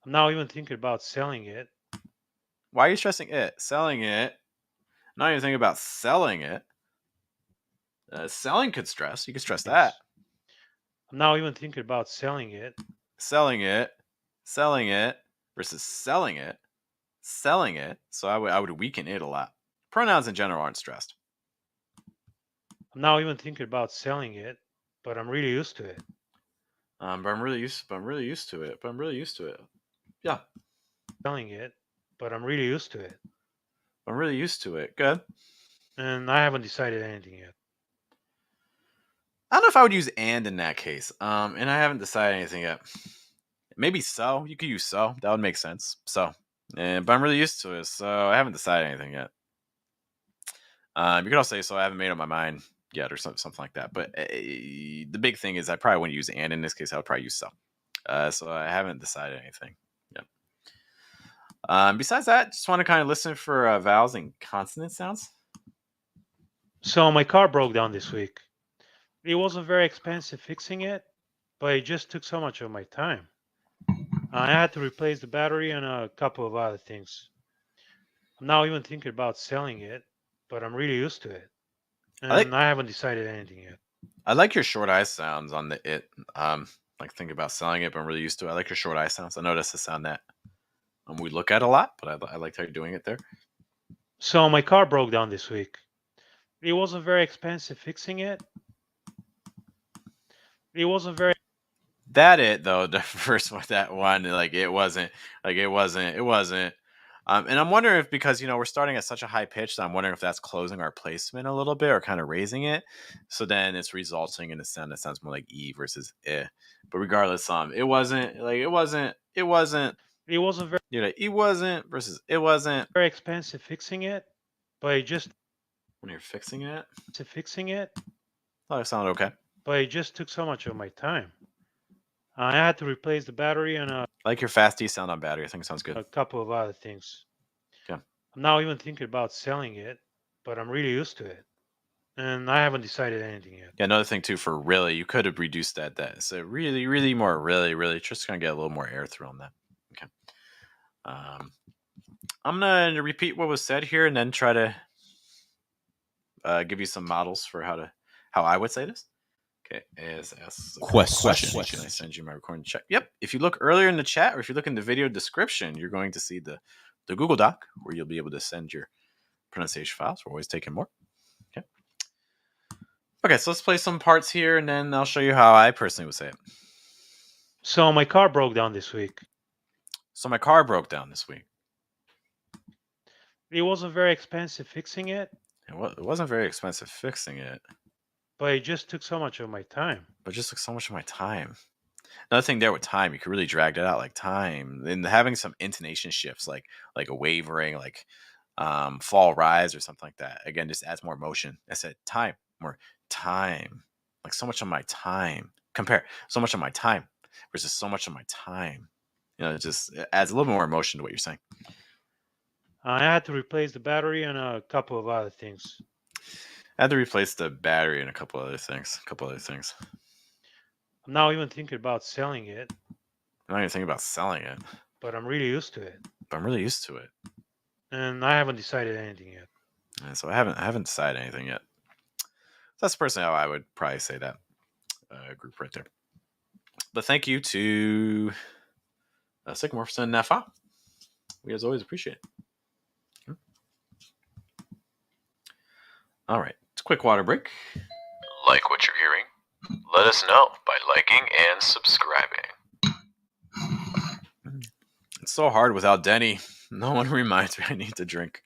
I'm now even thinking about selling it. Why are you stressing it? Selling it. Not even thinking about selling it. Selling could stress. You could stress that. I'm now even thinking about selling it. Selling it. Selling it versus selling it. Selling it. So I would weaken it a lot. Pronouns in general aren't stressed. I'm now even thinking about selling it, but I'm really used to it. But I'm really used to it. Yeah. Selling it, but I'm really used to it. I'm really used to it. Good. And I haven't decided anything yet. I don't know if I would use and in that case. And I haven't decided anything yet. Maybe so. You could use so. That would make sense. So. But I'm really used to it, so I haven't decided anything yet. You could also say so I haven't made up my mind yet or something like that. But the big thing is I probably wouldn't use and in this case. I would probably use so. So I haven't decided anything. Yeah. Besides that, just want to kind of listen for vowels and consonant sounds. So my car broke down this week. It wasn't very expensive fixing it, but it just took so much of my time. I had to replace the battery and a couple of other things. I'm now even thinking about selling it, but I'm really used to it. And I haven't decided anything yet. I like your short I sounds on the it. Like think about selling it, but I'm really used to it. I like your short I sounds. I know that's a sound that we look at a lot, but I liked how you're doing it there. So my car broke down this week. It wasn't very expensive fixing it. It wasn't very. That it though, the first one, that one, it wasn't. And I'm wondering if because we're starting at such a high pitch, so I'm wondering if that's closing our placement a little bit or kind of raising it. So then it's resulting in a sound that sounds more like e versus eh. But regardless, it wasn't very. It wasn't It wasn't versus it wasn't very expensive fixing it, but it just when you're fixing it. Oh, it sounded okay. But it just took so much of my time. I had to replace the battery and I like your fast D sound on battery. I think it sounds good. A couple of other things. Yeah. I'm now even thinking about selling it, but I'm really used to it. And I haven't decided anything yet. Yeah, another thing too for really, you could have reduced that. So really, really more really, just gonna get a little more air through on that. Okay. I'm gonna repeat what was said here and then try to give you some models for how I would say this. Okay, ASS question. Can I send you my recording check? Yep. If you look earlier in the chat or if you look in the video description, you're going to see the Google Doc where you'll be able to send your pronunciation files. We're always taking more. Okay, so let's play some parts here and then I'll show you how I personally would say it. So my car broke down this week. It wasn't very expensive fixing it. It wasn't very expensive fixing it. But it just took so much of my time. Another thing there with time, you could really drag that out, like time, and having some intonation shifts, like a wavering, like fall rise or something like that. Again, just adds more motion. I said time, more time, like so much of my time. Compare so much of my time versus so much of my time. It adds a little more emotion to what you're saying. I had to replace the battery and a couple of other things. I had to replace the battery and a couple other things. I'm now even thinking about selling it, I'm not even thinking about selling it, but I'm really used to it, but I'm really used to it. and I haven't decided anything yet. And so I haven't decided anything yet. So that's personally how I would probably say that group right there. But thank you to Sycamore and Nafa. We as always appreciate it. All right, it's a quick water break. Like what you're hearing? Let us know by liking and subscribing. It's so hard without Denny. No one reminds me I need to drink.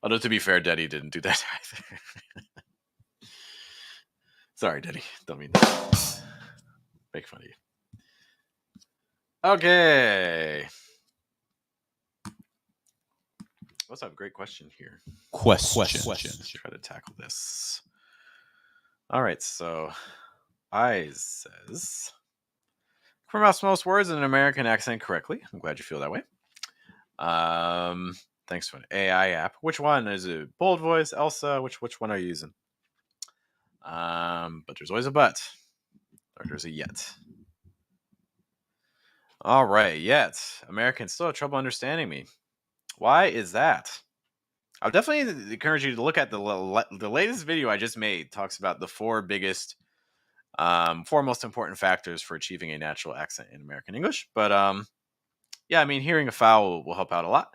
Although to be fair, Denny didn't do that either. Sorry, Denny. Don't mean that. Make fun of you. Okay. Let's have a great question here. Question. Let's try to tackle this. All right, so Eyes says, pronounce most words in an American accent correctly. I'm glad you feel that way. Thanks for an AI app. Which one is it? Bold Voice, Elsa? Which one are you using? But there's always a but, or there's a yet. All right, yet Americans still have trouble understanding me. Why is that? I'll definitely encourage you to look at the latest video I just made. Talks about the four most important factors for achieving a natural accent in American English. But yeah, I mean, hearing a foul will help out a lot.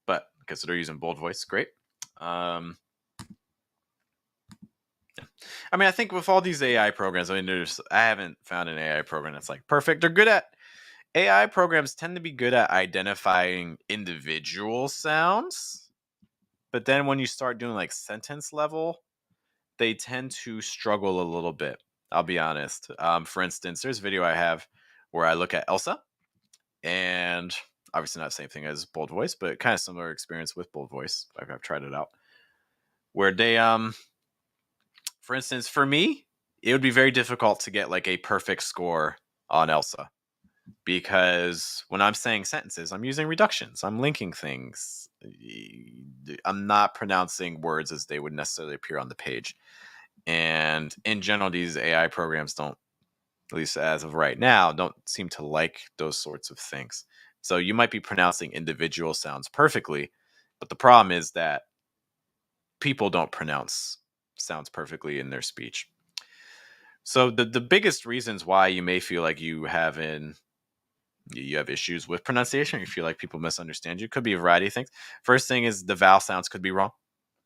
But because they're using bold voice, great. Yeah. I mean, I think with all these AI programs, I haven't found an AI program that's like perfect. They're good at AI programs tend to be good at identifying individual sounds, but then when you start doing like sentence level, they tend to struggle a little bit. I'll be honest. For instance, there's a video I have where I look at Elsa, and obviously not the same thing as bold voice, but kind of similar experience with bold voice. I've tried it out. Where they, for instance, for me, it would be very difficult to get like a perfect score on Elsa. Because when I'm saying sentences, I'm using reductions. I'm linking things. I'm not pronouncing words as they would necessarily appear on the page. And in general, these AI programs don't, at least as of right now, don't seem to like those sorts of things. So you might be pronouncing individual sounds perfectly, but the problem is that people don't pronounce sounds perfectly in their speech. So the biggest reasons why you may feel like you have issues with pronunciation, you feel like people misunderstand you, could be a variety of things. First thing is the vowel sounds could be wrong.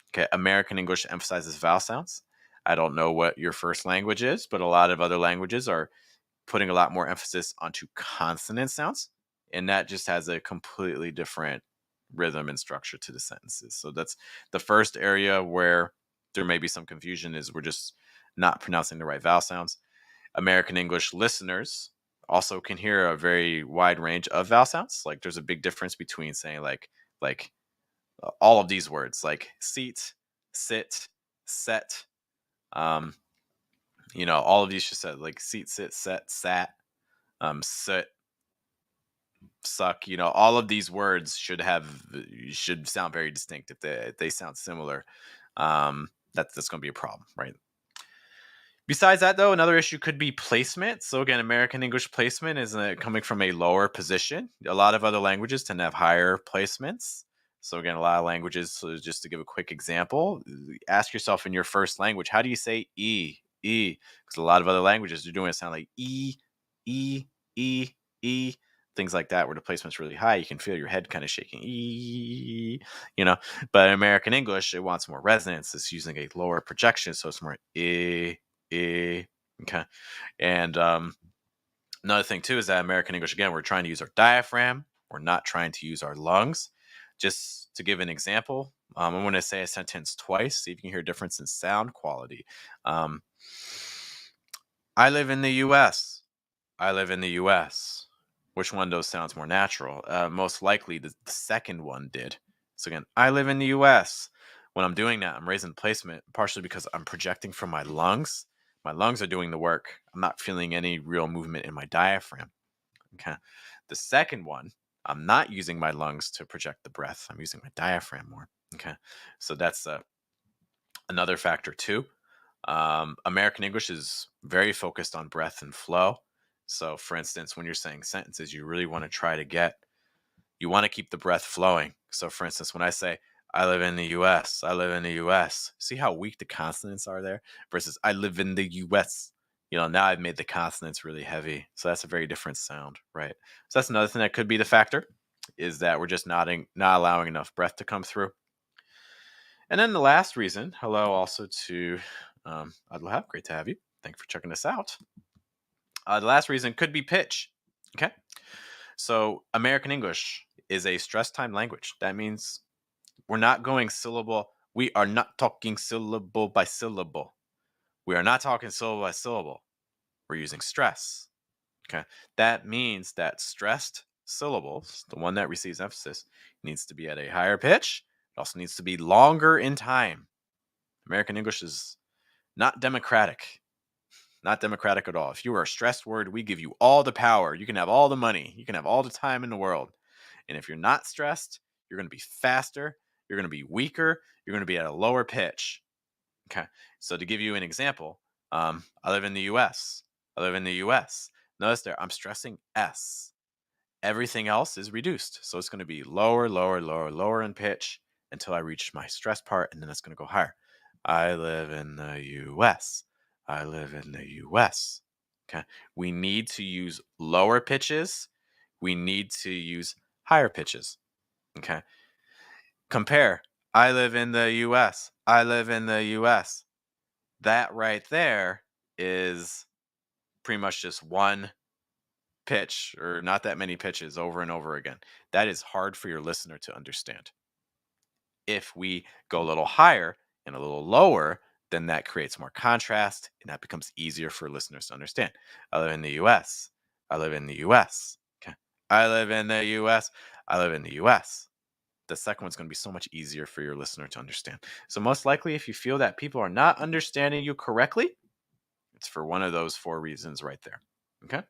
Okay, American English emphasizes vowel sounds. I don't know what your first language is, but a lot of other languages are putting a lot more emphasis onto consonant sounds, and that just has a completely different rhythm and structure to the sentences. So that's the first area where there may be some confusion, is we're just not pronouncing the right vowel sounds. American English listeners also can hear a very wide range of vowel sounds. Like there's a big difference between saying like all of these words, like seat, sit, set. All of these just said like seat, sit, set, sat, sit, suck. All of these words should sound very distinct. If they sound similar, that's going to be a problem, right? Besides that, though, another issue could be placement. So again, American English placement is coming from a lower position. A lot of other languages tend to have higher placements. So again, a lot of languages, so just to give a quick example, ask yourself in your first language, how do you say E? E? Because a lot of other languages are doing it sound like E, E, E, E, things like that, where the placement's really high. You can feel your head kind of shaking. E, But in American English, it wants more resonance. It's using a lower projection, so it's more E. Okay. And another thing too is that American English, again, we're trying to use our diaphragm. We're not trying to use our lungs. Just to give an example, I'm going to say a sentence twice, see if you can hear a difference in sound quality. I live in the US. I live in the US. Which one of those sounds more natural? Most likely the second one did. So again, I live in the US. When I'm doing that, I'm raising placement partially because I'm projecting from my lungs. My lungs are doing the work. I'm not feeling any real movement in my diaphragm. Okay. The second one, I'm not using my lungs to project the breath. I'm using my diaphragm more. Okay. So that's another factor too. American English is very focused on breath and flow. So, for instance, when you're saying sentences, you really want to try to you want to keep the breath flowing. So, for instance, when I say, I live in the US, I live in the US, see how weak the consonants are there versus I live in the US. Now I've made the consonants really heavy. So that's a very different sound, right? So that's another thing that could be the factor is that we're just not allowing enough breath to come through. And then the last reason, hello also to Adlahab, great to have you. Thanks for checking this out. The last reason could be pitch. Okay. So American English is a stress time language. That means we're not going syllable. We are not talking syllable by syllable. We are not talking syllable by syllable. We're using stress. Okay. That means that stressed syllables, the one that receives emphasis, needs to be at a higher pitch. It also needs to be longer in time. American English is not democratic. Not democratic at all. If you are a stressed word, we give you all the power. You can have all the money. You can have all the time in the world. And if you're not stressed, you're going to be faster. You're going to be weaker. You're going to be at a lower pitch. Okay. So to give you an example, I live in the US. I live in the US. Notice there, I'm stressing S. Everything else is reduced. So it's going to be lower, lower, lower, lower in pitch until I reach my stress part, and then it's going to go higher. I live in the US. I live in the US. Okay. We need to use lower pitches. We need to use higher pitches. Okay. Compare. I live in the US. I live in the US. That right there is pretty much just one pitch or not that many pitches over and over again. That is hard for your listener to understand. If we go a little higher and a little lower, then that creates more contrast and that becomes easier for listeners to understand. I live in the US. I live in the US. Okay. I live in the US. I live in the US. The second one's going to be so much easier for your listener to understand. So, most likely, if you feel that people are not understanding you correctly, it's for one of those 4 reasons right there. Okay.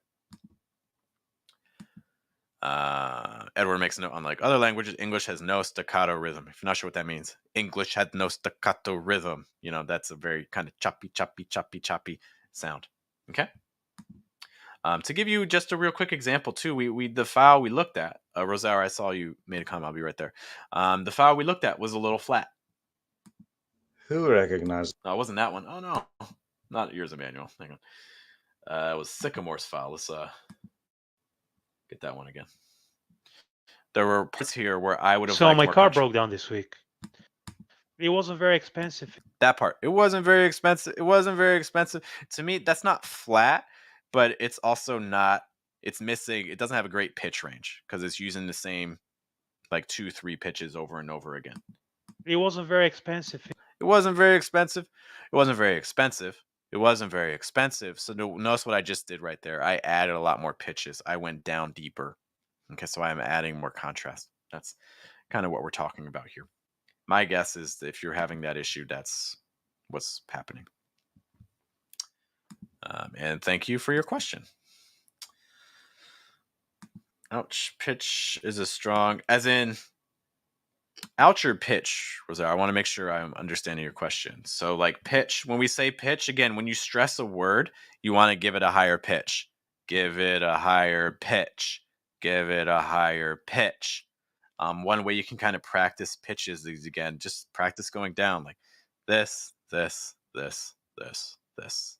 Edward makes a note, unlike other languages, English has no staccato rhythm. If you're not sure what that means, English had no staccato rhythm. That's a very kind of choppy sound. Okay. To give you just a real quick example, too, we the file we looked at, Rosario, I saw you made a comment. I'll be right there. The file we looked at was a little flat. Who recognized? No, it wasn't that one. Oh no, not yours, Emmanuel. Hang on. It was Sycamore's file. Let's get that one again. There were parts here where I would have So liked my more car country. broke down this week. It wasn't very expensive. That part. It wasn't very expensive. It wasn't very expensive. To me, that's not flat, but it's also not, it's missing, it doesn't have a great pitch range because it's using the same like 2-3 pitches over and over again. It wasn't very expensive. It wasn't very expensive. It wasn't very expensive. It wasn't very expensive. So notice what I just did right there. I added a lot more pitches. I went down deeper. Okay, so I'm adding more contrast. That's kind of what we're talking about here. My guess is that if you're having that issue, that's what's happening. And thank you for your question. Ouch, pitch is a strong, as in, ouch or pitch, Rosario. I want to make sure I'm understanding your question. So, like pitch, when we say pitch, again, when you stress a word, you want to give it a higher pitch. Give it a higher pitch. Give it a higher pitch. One way you can kind of practice pitches is, again, just practice going down like this, this, this, this, this.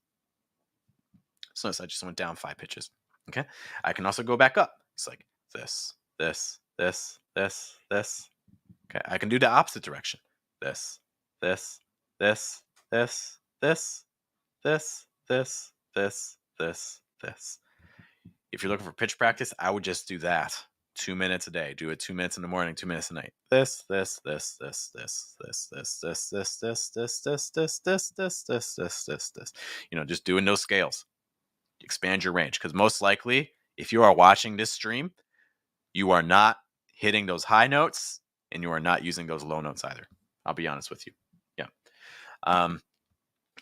So notice I just went down 5 pitches. Okay. I can also go back up. It's like this, this, this, this, this. Okay. I can do the opposite direction. This, this, this, this, this, this, this, this, this, this. If you're looking for pitch practice, I would just do that. 2 minutes a day. Do it 2 minutes in the morning, 2 minutes a night. This, this, this, this, this, this, this, this, this, this, this, this, this, this, this, this, this, this, this. Just doing those scales. expand your range, because most likely, if you are watching this stream, you are not hitting those high notes and you are not using those low notes either. I'll be honest with you. Yeah.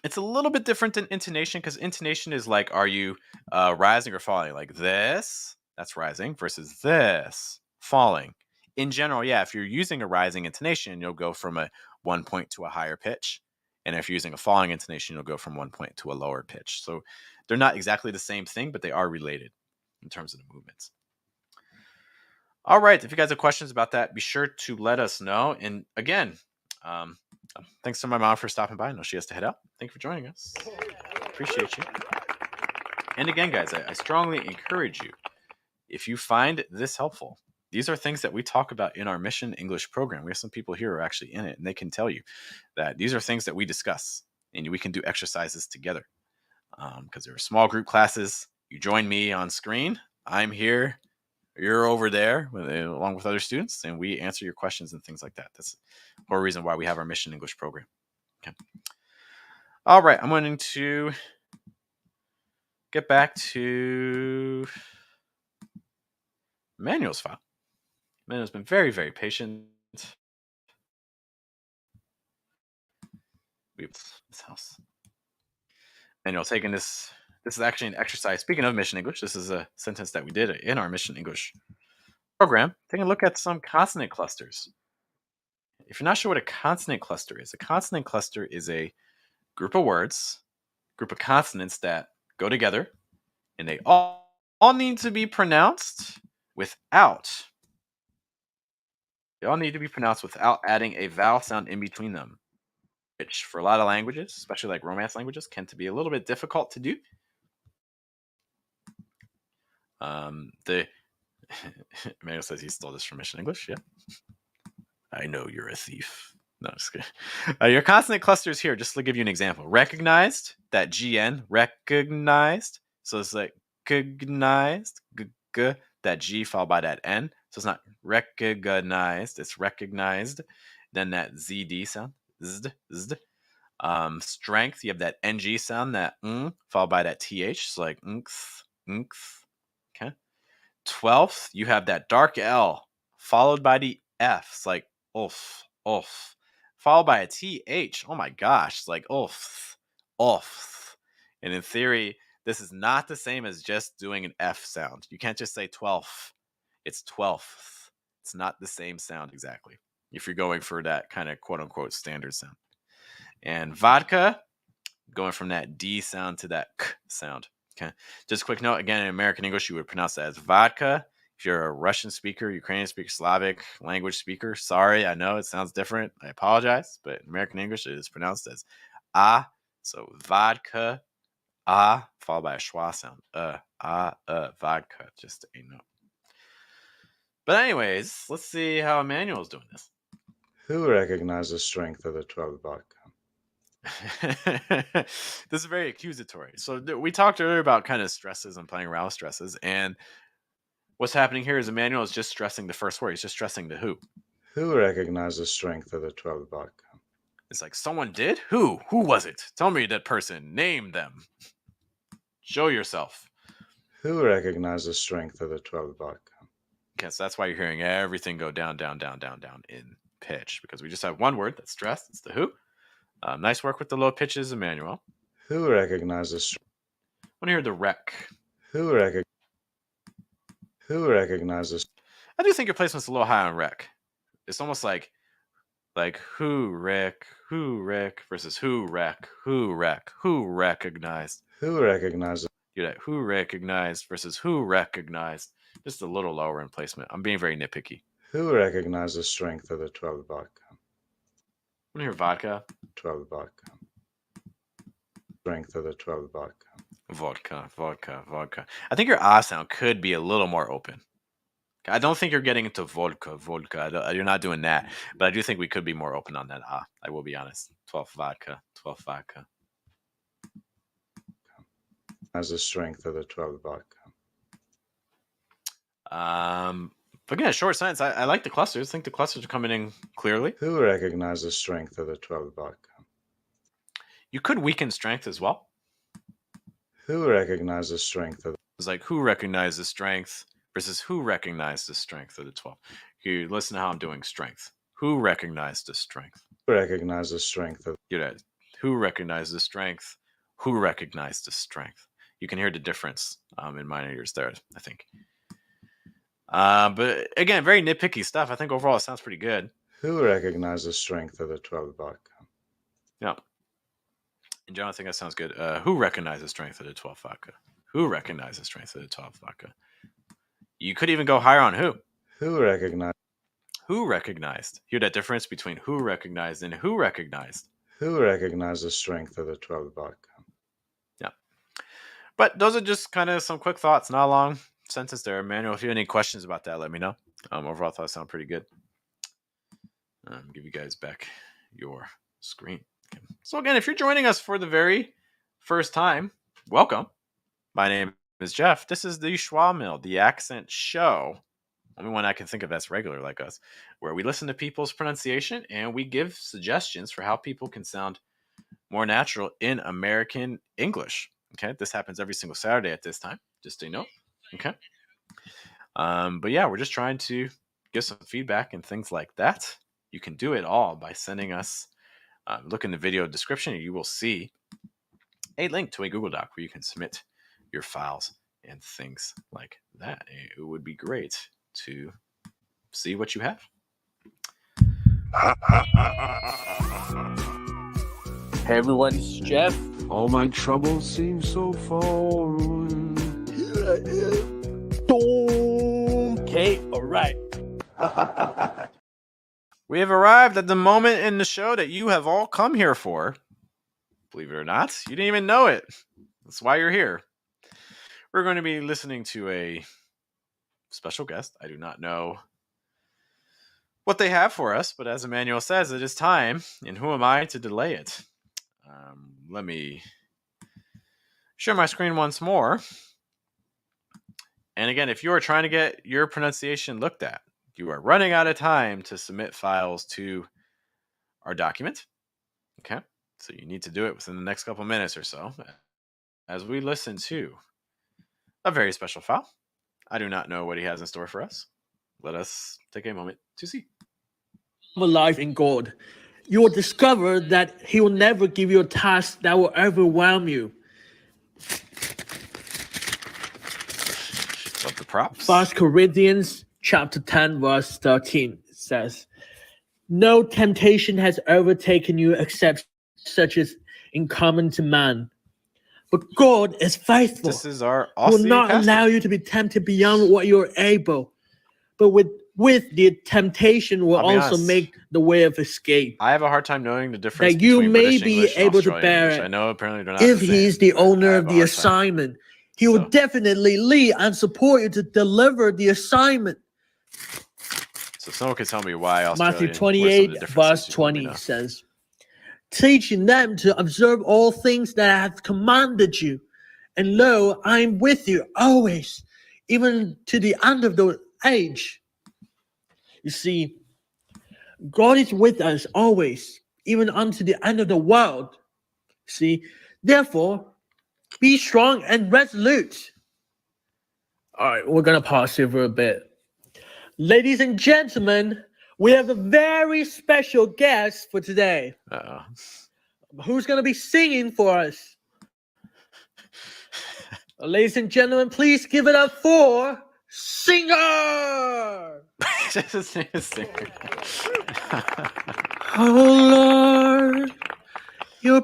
It's a little bit different than intonation, because intonation is like, are you rising or falling? Like this, that's rising, versus this, falling. In general, yeah, if you're using a rising intonation, you'll go from a 1 point to a higher pitch. And if you're using a falling intonation, you'll go from 1 point to a lower pitch. So they're not exactly the same thing, but they are related in terms of the movements. All right. If you guys have questions about that, be sure to let us know. And again, thanks to my mom for stopping by. I know she has to head out. Thank you for joining us. Appreciate you. And again, guys, I strongly encourage you, if you find this helpful, these are things that we talk about in our Mission English program. We have some people here who are actually in it, and they can tell you that these are things that we discuss, and we can do exercises together. Because there are small group classes. You join me on screen. I'm here. You're over there along with other students, and we answer your questions and things like that. That's the whole reason why we have our Mission English program. Okay. All right. I'm going to get back to Manuel's file. Manuel's been very, very patient. This house. Manuel taking this. This is actually an exercise. Speaking of Mission English, this is a sentence that we did in our Mission English program. Taking a look at some consonant clusters. If you're not sure what a consonant cluster is a group of words, group of consonants that go together, and they all need to be pronounced without. They all need to be pronounced without adding a vowel sound in between them, which for a lot of languages, especially like Romance languages, can to be a little bit difficult to do. Emmanuel says he stole this from Mission English. Yeah. I know you're a thief. No, just kidding. Your consonant clusters here, just to give you an example. Recognized, that GN, recognized. So it's like recognized, that G followed by that N. So it's not recognized, it's recognized. Then that ZD sound, zd, zd. Strength, you have that NG sound, that followed by that TH. So like nx, nx. Okay. 12th, you have that dark L followed by the F. It's like oof, oof. Followed by a TH. Oh my gosh. It's like oof, oof. And in theory, this is not the same as just doing an F sound. You can't just say 12th. It's 12th. It's not the same sound exactly if you're going for that kind of quote unquote standard sound. And vodka, going from that D sound to that K sound. Okay. Just a quick note, again, in American English, you would pronounce that as vodka. If you're a Russian speaker, Ukrainian speaker, Slavic language speaker, sorry, I know it sounds different. I apologize, but in American English, it is pronounced as ah. So vodka, ah, followed by a schwa sound. Vodka, just a note. But anyways, let's see how Emmanuel's doing this. Who recognizes the strength of the 12 vodka? This is very accusatory. So we talked earlier about kind of stresses and playing around with stresses, and what's happening here is Emmanuel is just stressing the first word. He's just stressing the who. Who recognizes the strength of the 12 vodka? It's like, someone did? Who? Who was it? Tell me that person. Name them. Show yourself. Who recognizes the strength of the 12 vodka? Okay, so that's why you're hearing everything go down, down, down, down, down in pitch, because we just have one word that's stressed. It's the who. Nice work with the low pitches, Emmanuel. Who recognizes? I want to hear the rec. Who recognizes? I do think your placement's a little high on rec. It's almost like who rec versus who rec, who recognized. Who recognizes? You're that who recognized versus who recognized. Just a little lower in placement. I'm being very nitpicky. Who recognizes the strength of the 12 vodka? I want to hear vodka. 12 vodka. Strength of the 12 vodka. Vodka. I think your ah sound could be a little more open. I don't think you're getting into vodka. You're not doing that. But I do think we could be more open on that ah. I will be honest. 12 vodka. As the strength of the 12 vodka. But again, short sentence. I like the clusters. I think the clusters are coming in clearly. Who recognizes the strength of the 12 vodka? You could weaken strength as well. Who recognized the strength of It's like who recognizes strength versus who recognized the strength of the 12. You listen to how I'm doing strength. Who recognized the strength? who recognized the strength of You know, who recognized the strength? Who recognized the strength? You can hear the difference in mine and yours there, I think. But again, very nitpicky stuff. I think overall it sounds pretty good. who recognized the strength of the 12 vodka? Yeah. And John, I think that sounds good. Who recognizes the strength of the 12 vodka? Who recognizes the strength of the 12 vodka? You could even go higher on who. Who recognized Who recognized? Hear that difference between who recognized and who recognized. who recognized the strength of the 12 vodka? Yeah. But those are just kind of some quick thoughts, not a long sentence there. Emmanuel, if you have any questions about that, let me know. Overall, I thought it sounded pretty good. Give you guys back your screen. Okay. So again, if you're joining us for the very first time, welcome. My name is Jeff. This is the Schwa Mill, the accent show. Only one I can think of that's regular like us, where we listen to people's pronunciation and we give suggestions for how people can sound more natural in American English. Okay, this happens every single Saturday at this time, just so you know. Okay. But yeah, we're just trying to give some feedback and things like that. You can do it all by sending us, look in the video description, and you will see a link to a Google Doc where you can submit your files and things like that. It would be great to see what you have. Hey everyone, it's Jeff. All my troubles seem so far. Okay, alright. We have arrived at the moment in the show that you have all come here for. Believe it or not, you didn't even know it. That's why you're here. We're going to be listening to a special guest. I do not know what they have for us, but as Emmanuel says, it is time, and who am I to delay it? Let me share my screen once more. And again, if you are trying to get your pronunciation looked at, you are running out of time to submit files to our document. Okay, so you need to do it within the next couple minutes or so as we listen to a very special file. I do not know what he has in store for us. Let us take a moment to see. Alive in God, you will discover that He will never give you a task that will overwhelm you. Love the props. 1 Corinthians chapter 10, verse 13 says, "No temptation has overtaken you except such as in common to man. But God is faithful. This is our He will Aussie not pastor. allow you to be tempted beyond what you're able. But with the temptation will I'll be also honest. make the way of escape. I have a hard time knowing the difference That you between may British be English and able to Australian bear English. it. I know apparently they're not If the he same, is the but I owner have of a the hard time. assignment, he will So- definitely lead and support you to deliver the assignment." So someone can tell me why Australian. Matthew what are some of the 28, differences? verse You let me 20 know. says, "Teaching them to observe all things that I have commanded you. And lo, I am with you always, even to the end of the age." You see, God is with us always, even unto the end of the world. See, therefore, be strong and resolute. All right, we're going to pause here for a bit. Ladies and gentlemen, we have a very special guest for today. Uh-oh. Who's going to be singing for us? Ladies and gentlemen, please give it up for singer. Just a singer. Oh Lord, you're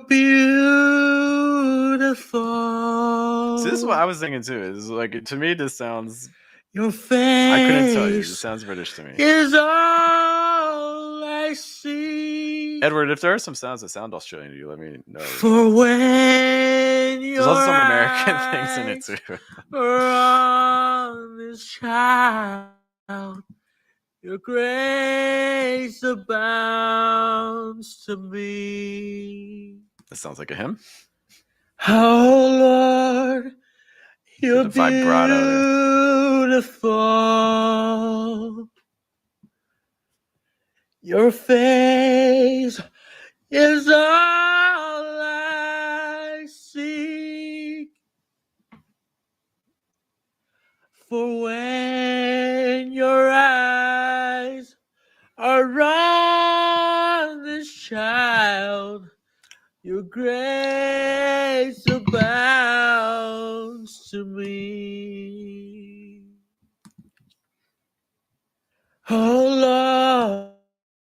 beautiful. So this is what I was thinking too. Is like to me, this sounds. Your face I couldn't tell you. It sounds British to me. is all I see. Edward, if there are some sounds that sound Australian to you, let me know. For when There's your also some American things in it eyes too. are on this child, your grace abounds to me. That sounds like a hymn. Oh Lord, you're The vibrato beautiful. Your face is all I seek. For when your eyes are on this child, your grace abounds to me. Oh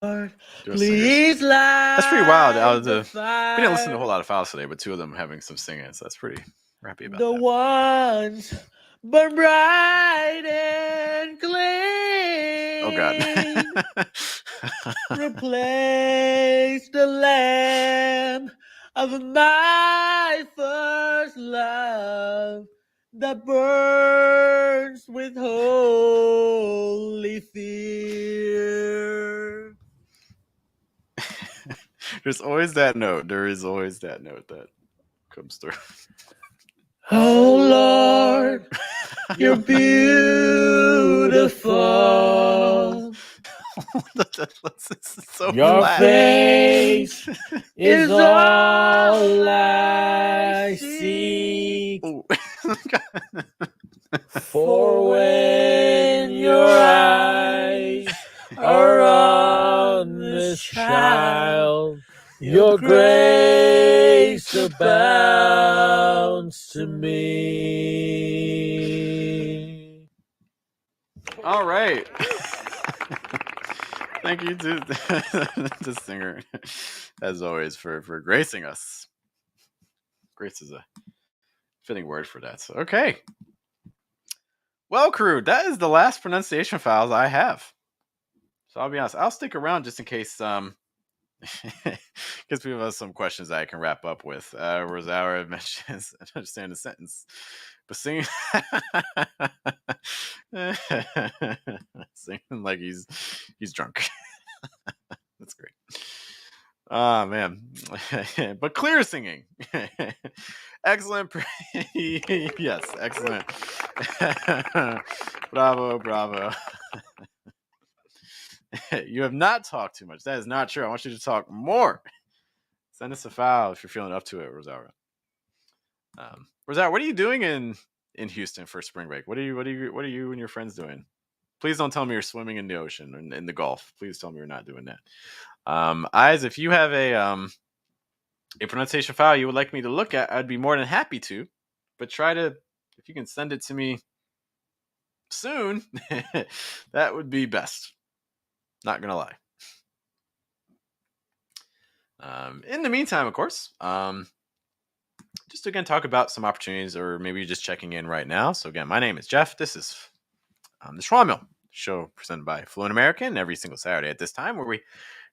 Lord, Do a singers. please light That's pretty wild. the We didn't listen to a whole fire. lot of files today, but 2 of them having some singing, so that's pretty happy about The that. ones burn bright and Oh God. clean. Replace the lamb of my first love that burns with holy fear. There's always that note. There is always that note that comes through. Oh Lord, you're beautiful. This is so Your flat. face is all I seek. Oh. For when your eyes are on this child, your grace abounds to me. All right. Thank you to the singer, as always, for gracing us. Grace is a fitting word for that. So, okay. Well, crew, that is the last pronunciation files I have. So I'll be honest, I'll stick around just in case because people have some questions that I can wrap up with. Rosaura mentions understand the sentence, but singing singing like he's drunk. That's great. Ah man, but clear singing. Excellent. Yes, excellent. Bravo, bravo. You have not talked too much. That is not true. I want you to talk more. Send us a file if you're feeling up to it, Rosaura. Rosaura, what are you doing in Houston for spring break? What are you and your friends doing? Please don't tell me you're swimming in the ocean and in the Gulf. Please tell me you're not doing that. Eyes, if you have a pronunciation file you would like me to look at, I'd be more than happy to. But if you can send it to me soon, that would be best. Not gonna lie. In the meantime, of course, just to again talk about some opportunities, or maybe you're just checking in right now. So again, my name is Jeff. This is the Schwa Mill show presented by Fluent American every single Saturday at this time, where we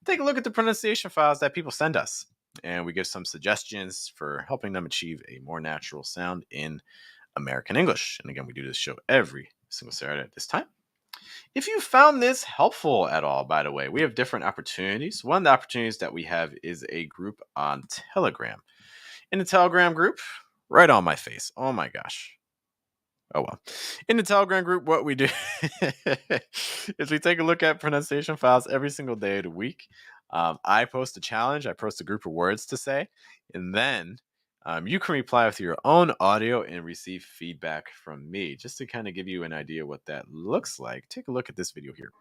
take a look at the pronunciation files that people send us, and we give some suggestions for helping them achieve a more natural sound in American English. And again, we do this show every single Saturday at this time. If you found this helpful at all, by the way, we have different opportunities. One of the opportunities that we have is a group on Telegram. In the Telegram group, right on my face. Oh my gosh. Oh well. In the Telegram group, what we do is we take a look at pronunciation files every single day of the week. I post a challenge. I post a group of words to say, and then you can reply with your own audio and receive feedback from me, just to kind of give you an idea what that looks like. Take a look at this video here.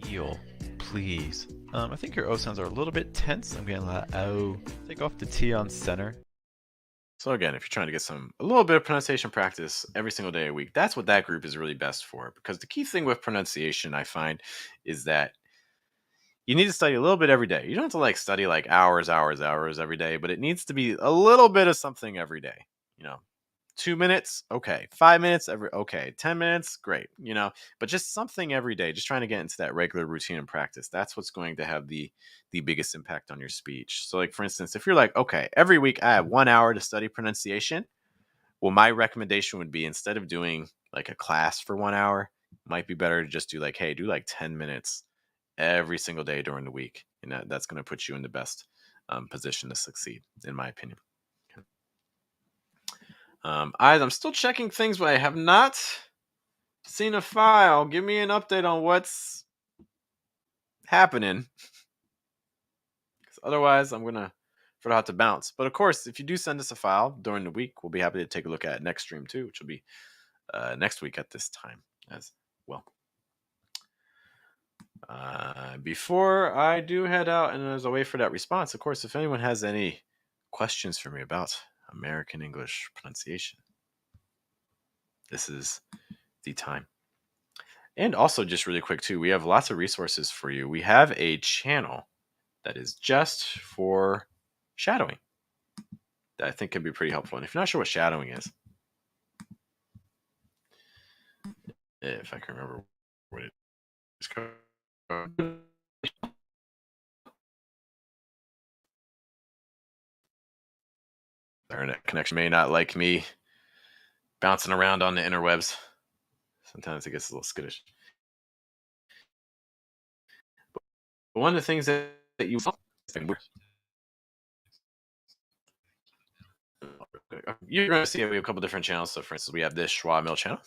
Eel, please. I think your O sounds are a little bit tense. I'm getting a lot of O. Take off the T on center. So again, if you're trying to get a little bit of pronunciation practice every single day a week, that's what that group is really best for. Because the key thing with pronunciation, I find, is that you need to study a little bit every day. You don't have to study hours every day, but it needs to be a little bit of something every day. 2 minutes, okay. 5 minutes, okay. 10 minutes, great. But just something every day, just trying to get into that regular routine and practice. That's what's going to have the biggest impact on your speech. So for instance, if you're okay, every week I have 1 hour to study pronunciation. Well, my recommendation would be, instead of doing a class for 1 hour, it might be better to just do hey, do 10 minutes every single day during the week. And that's going to put you in the best position to succeed, in my opinion. I'm still checking things, but I have not seen a file. Give me an update on what's happening. Because otherwise, I'm going to for the hot to bounce. But of course, if you do send us a file during the week, we'll be happy to take a look at it next stream too, which will be next week at this time as well. Before I do head out and as a wait for that response, of course, if anyone has any questions for me about American English pronunciation, this is the time. And also, just really quick too, we have lots of resources for you. We have a channel that is just for shadowing that I think can be pretty helpful. And if you're not sure what shadowing is, if I can remember what it is called. The internet connection may not like me bouncing around on the interwebs. Sometimes it gets a little skittish. But one of the things that you you're going to see we have a couple different channels. So, for instance, we have this Schwa Mill channel,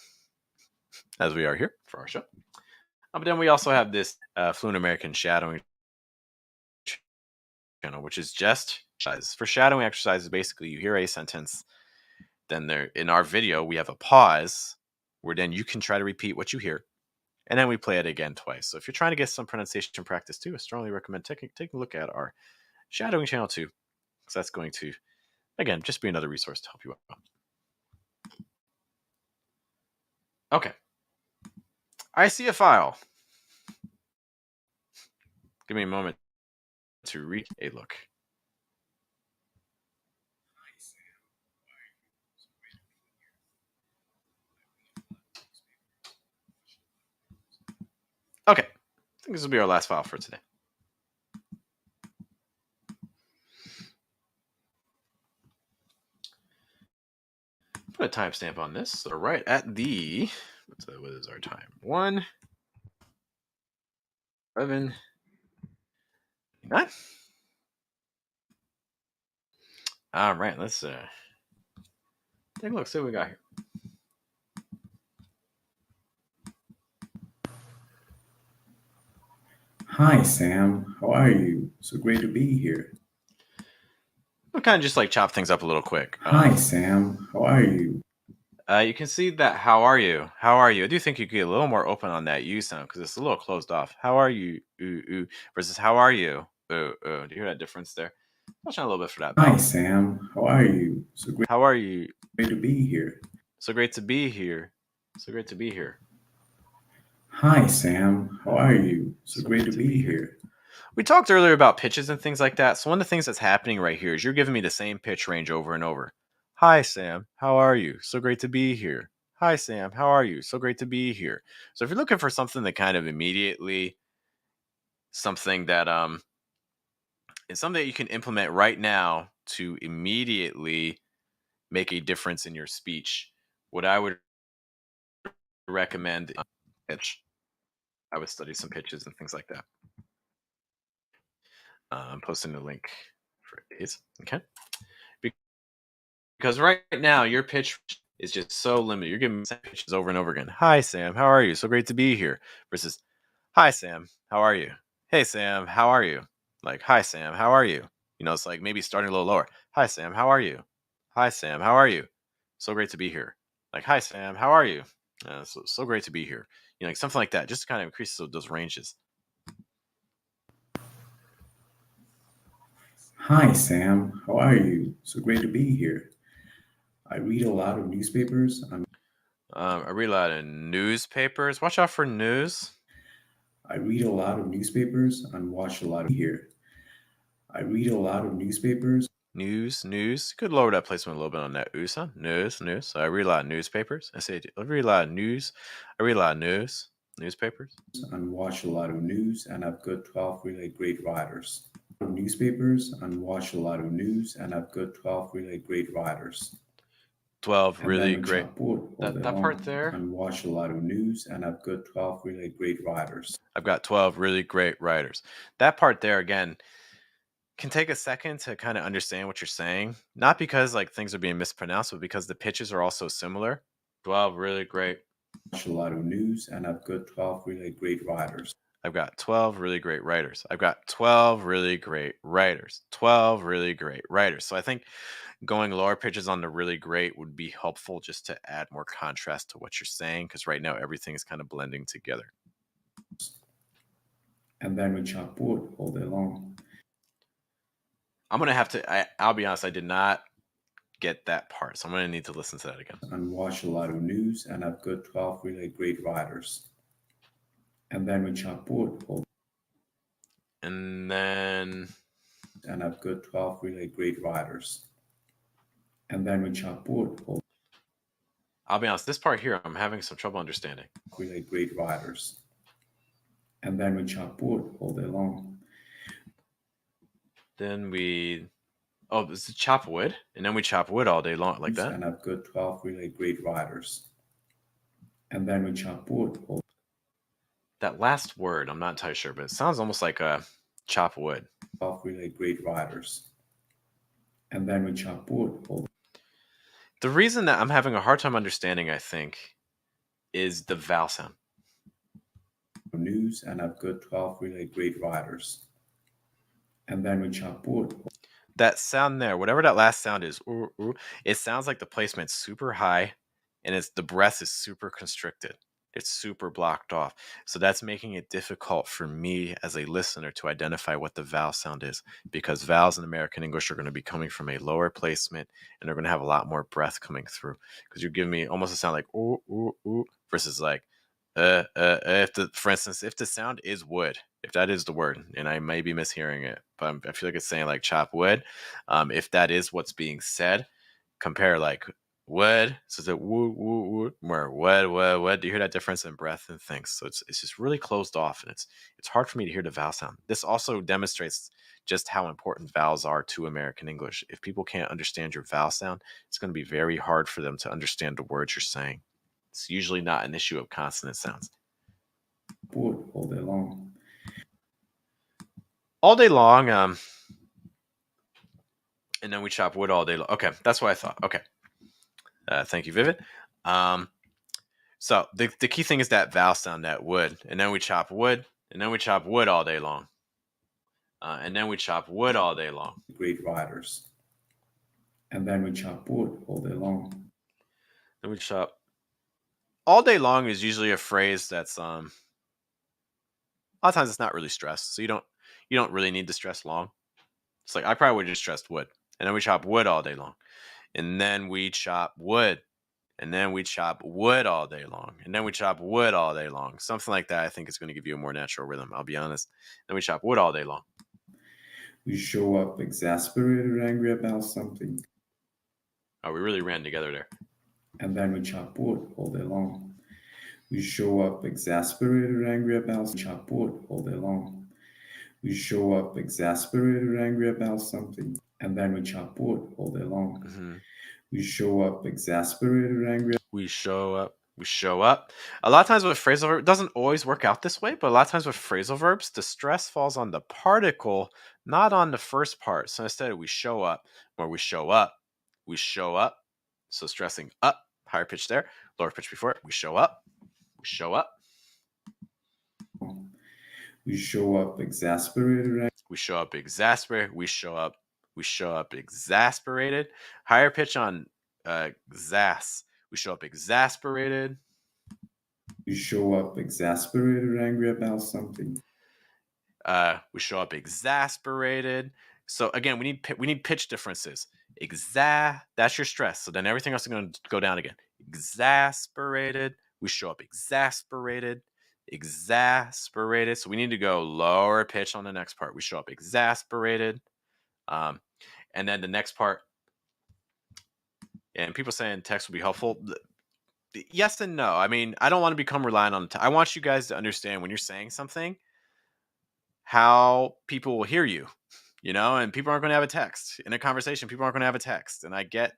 as we are here for our show. But then we also have this Fluent American Shadowing channel, which is just for shadowing exercises. Basically, you hear a sentence, then there in our video we have a pause where then you can try to repeat what you hear, and then we play it again twice. So if you're trying to get some pronunciation practice too, I strongly recommend taking a look at our shadowing channel too, because that's going to, again, just be another resource to help you out. Okay. I see a file. Give me a moment to read a look. Okay. I think this will be our last file for today. Put a timestamp on this. So right at the, what is our time? 1:11. All right, let's take a look, see what we got here. Hi, Sam. How are you? So great to be here. We'll kind of just like chop things up a little quick. Hi, Sam. How are you? You can see that how are you? How are you? I do think you could get a little more open on that U sound because it's a little closed off. How are you? Ooh, ooh, versus how are you? Ooh, ooh. Do you hear that difference there? I'll try a little bit for that. Hi, Sam. How are you? So great. How are you? Great to be here. So great to be here. So great to be here. Hi, Sam. How are you? So great to be here. We talked earlier about pitches and things like that. So one of the things that's happening right here is you're giving me the same pitch range over and over. Hi, Sam. How are you? So great to be here. Hi, Sam. How are you? So great to be here. So if you're looking for something that kind of immediately, something that is something that you can implement right now to immediately make a difference in your speech, what I would recommend is pitch. I would study some pitches and things like that. I'm posting the link for it. Okay. Because right now your pitch is just so limited. You're giving me pitches over and over again. Hi, Sam. How are you? So great to be here. Versus, hi, Sam. How are you? Hey, Sam. How are you? Like, hi, Sam. How are you? You know, it's like maybe starting a little lower. Hi, Sam. How are you? Hi, Sam. How are you? So great to be here. Like, hi, Sam. How are you? So great to be here. You know, like something like that. Just to kind of increase those ranges. Hi, Sam. How are you? So great to be here. I read a lot of newspapers. I read a lot of newspapers. Watch out for news. I read a lot of newspapers and watch a lot of here. I read a lot of newspapers. News. Could lower that placement a little bit on that USA. News. So I read a lot of newspapers. I read a lot of news. I read a lot of newspapers. And watch a lot of news, and I've got 12 really great writers. Newspapers and watch a lot of news, and I've got 12 really great writers. 12 really great. That part there. And watch a lot of news, and I've got 12 really great writers. I've got 12 really great writers. That part there, again, can take a second to kind of understand what you're saying. Not because like things are being mispronounced, but because the pitches are also similar. 12 really great. Watch a lot of news, and I've got 12 really great writers. I've got 12 really great writers. I've got 12 really great writers. 12 really great writers. So I think going lower pitches on the really great would be helpful just to add more contrast to what you're saying, because right now everything is kind of blending together. And then we chop wood all day long. I'm going to have to, I'll be honest, I did not get that part. So I'm going to need to listen to that again. And watch a lot of news, and I've got 12 really great writers. And then we chop wood all And then, and I've got 12 really great writers. And then we chop wood all I'll be honest, this part here, I'm having some trouble understanding. really great writers. And then we chop wood all day long. Then we, oh, this is chop wood. And then we chop wood all day long, like that. And I've got 12 really great writers. And then we chop wood all That last word, I'm not entirely sure, but it sounds almost like a chop wood. 12 really great writers. And then we chop wood all The reason that I'm having a hard time understanding, I think, is the vowel sound. news, and I've got 12 really great writers. And then we chop wood. That sound there, whatever that last sound is, it sounds like the placement's super high and the breath is super constricted. It's super blocked off. So that's making it difficult for me as a listener to identify what the vowel sound is, because vowels in American English are going to be coming from a lower placement and they're going to have a lot more breath coming through, because you're giving me almost a sound like ooh, ooh, ooh, versus like for instance, if the sound is wood, if that is the word, and I may be mishearing it, but I feel like it's saying like chop wood. If that is what's being said, compare like wood. So it's a woo, woo, woo, more wood. Do you hear that difference in breath and things? So it's just really closed off, and it's hard for me to hear the vowel sound. This also demonstrates just how important vowels are to American English. If people can't understand your vowel sound, it's going to be very hard for them to understand the words you're saying. It's usually not an issue of consonant sounds. Wood all day long. All day long, and then we chop wood all day long. Okay, that's what I thought. Okay. Thank you, Vivid. So the key thing is that vowel sound, that wood, and then we chop wood, and then we chop wood all day long. And then we chop wood all day long. Great writers. And then we chop wood all day long. Then we chop. All day long is usually a phrase that's a lot of times it's not really stressed, so you don't really need to stress long. It's like I probably would just stress wood, and then we chop wood all day long, and then we chop wood, and then we chop wood all day long, and then we chop wood all day long. Something like that, I think, is going to give you a more natural rhythm. I'll be honest. Then we chop wood all day long. We show up exasperated or angry about something. Oh, we really ran together there. And then we chop wood all day long. We show up exasperated or angry about chop wood all day long. We show up exasperated or angry about something. And then we chop wood all day long. Mm-hmm. We show up exasperated or angry. We show up. We show up. A lot of times with phrasal verb, it doesn't always work out this way, but a lot of times with phrasal verbs, the stress falls on the particle, not on the first part. So instead we show up, or we show up, we show up. So stressing up, higher pitch there, lower pitch before it. We show up, we show up. We show up exasperated. We show up exasperated. We show up exasperated. Higher pitch on exas. We show up exasperated. We show up exasperated or angry about something. We show up exasperated. So again, we need pitch differences. That's your stress. So then everything else is going to go down again. Exasperated. We show up exasperated. Exasperated. So we need to go lower pitch on the next part. We show up exasperated. And then the next part. And people saying text would be helpful. Yes and no. I mean, I don't want to become reliant on I want you guys to understand when you're saying something, how people will hear you, and people aren't going to have a text. In a conversation, people aren't going to have a text. And I get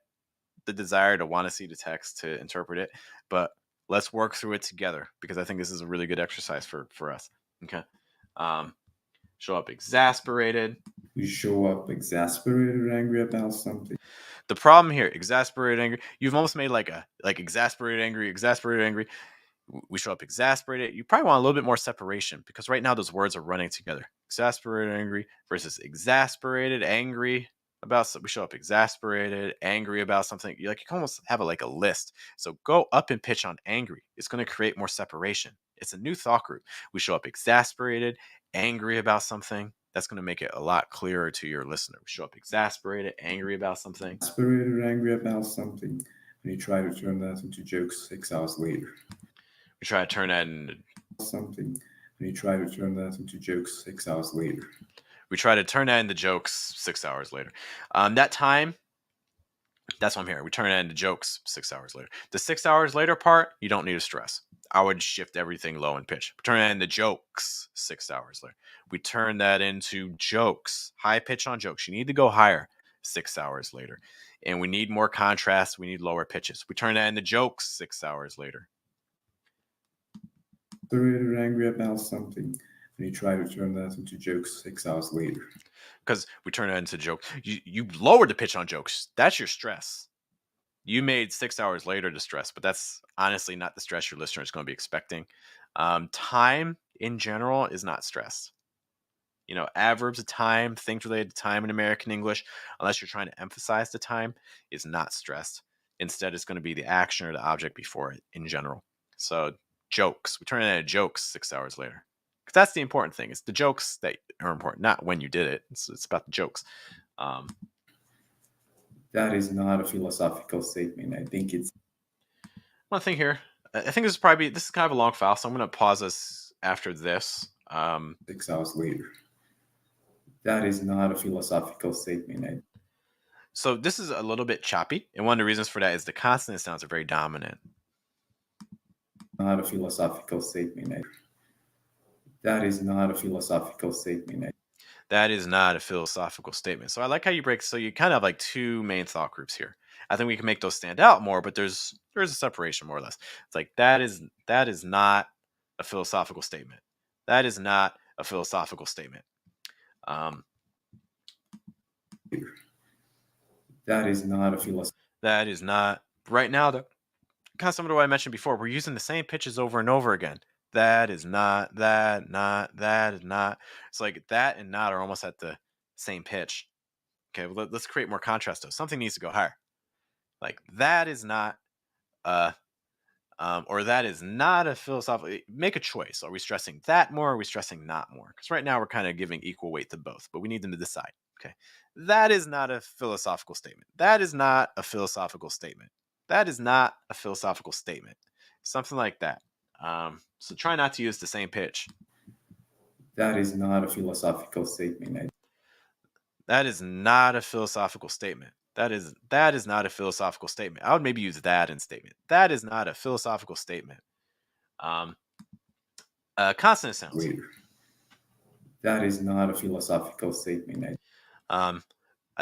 the desire to want to see the text to interpret it, but let's work through it together, because I think this is a really good exercise for us. Okay. Show up exasperated. We show up exasperated or angry about something. The problem here, exasperated, angry, you've almost made like exasperated, angry. We show up exasperated. You probably want a little bit more separation because right now those words are running together. Exasperated, angry versus exasperated, angry about something. We show up exasperated, angry about something. You can almost have like a list. So go up in pitch on angry. It's going to create more separation. It's a new thought group. We show up exasperated, angry about something. That's going to make it a lot clearer to your listener. We show up exasperated, angry about something. Exasperated or angry about something, and you try to turn that into jokes 6 hours later. We try to turn that into something, and you try to turn that into jokes 6 hours later. We try to turn that into jokes 6 hours later. That time, that's what I'm hearing. We turn that into jokes 6 hours later. The 6 hours later part, you don't need to stress. I would shift everything low in pitch. We turn that into jokes 6 hours later. We turn that into jokes, high pitch on jokes. You need to go higher 6 hours later. And we need more contrast. We need lower pitches. We turn that into jokes 6 hours later. Or angry about something, and you try to turn that into jokes 6 hours later. Because we turn that into jokes. You lowered the pitch on jokes. That's your stress. You made 6 hours later to stress, but that's honestly not the stress your listener is going to be expecting. Time in general is not stress. Adverbs of time, things related to time in American English, unless you're trying to emphasize the time, is not stressed. Instead, it's going to be the action or the object before it in general. So jokes, we turn it into jokes 6 hours later. Because that's the important thing. It's the jokes that are important, not when you did it. It's about the jokes. That is not a philosophical statement. I think it's one thing here. I think this is kind of a long file, so I'm going to pause this after this. 6 hours later. That is not a philosophical statement. So this is a little bit choppy, and one of the reasons for that is the consonant sounds are very dominant. Not a philosophical statement. That is not a philosophical statement. That is not a philosophical statement. So I like how you break. So you kind of have like two main thought groups here. I think we can make those stand out more, but there's a separation more or less. It's like that is not a philosophical statement. That is not a philosophical statement. That is not a philosophical. That is not right now. Kind of similar to what I mentioned before. We're using the same pitches over and over again. That is not. That is not. It's like that and not are almost at the same pitch. Okay, well, let's create more contrast though. Something needs to go higher. Like that is not or that is not a philosophical. Make a choice. Are we stressing that more? Or are we stressing not more? Because right now we're kind of giving equal weight to both, but we need them to decide. Okay, that is not a philosophical statement. That is not a philosophical statement. That is not a philosophical statement. Something like that. So try not to use the same pitch. That is not a philosophical statement. That is not a philosophical statement. That is not a philosophical statement. I would maybe use that in statement. That is not a philosophical statement. Consonant sounds. Later. That is not a philosophical statement. I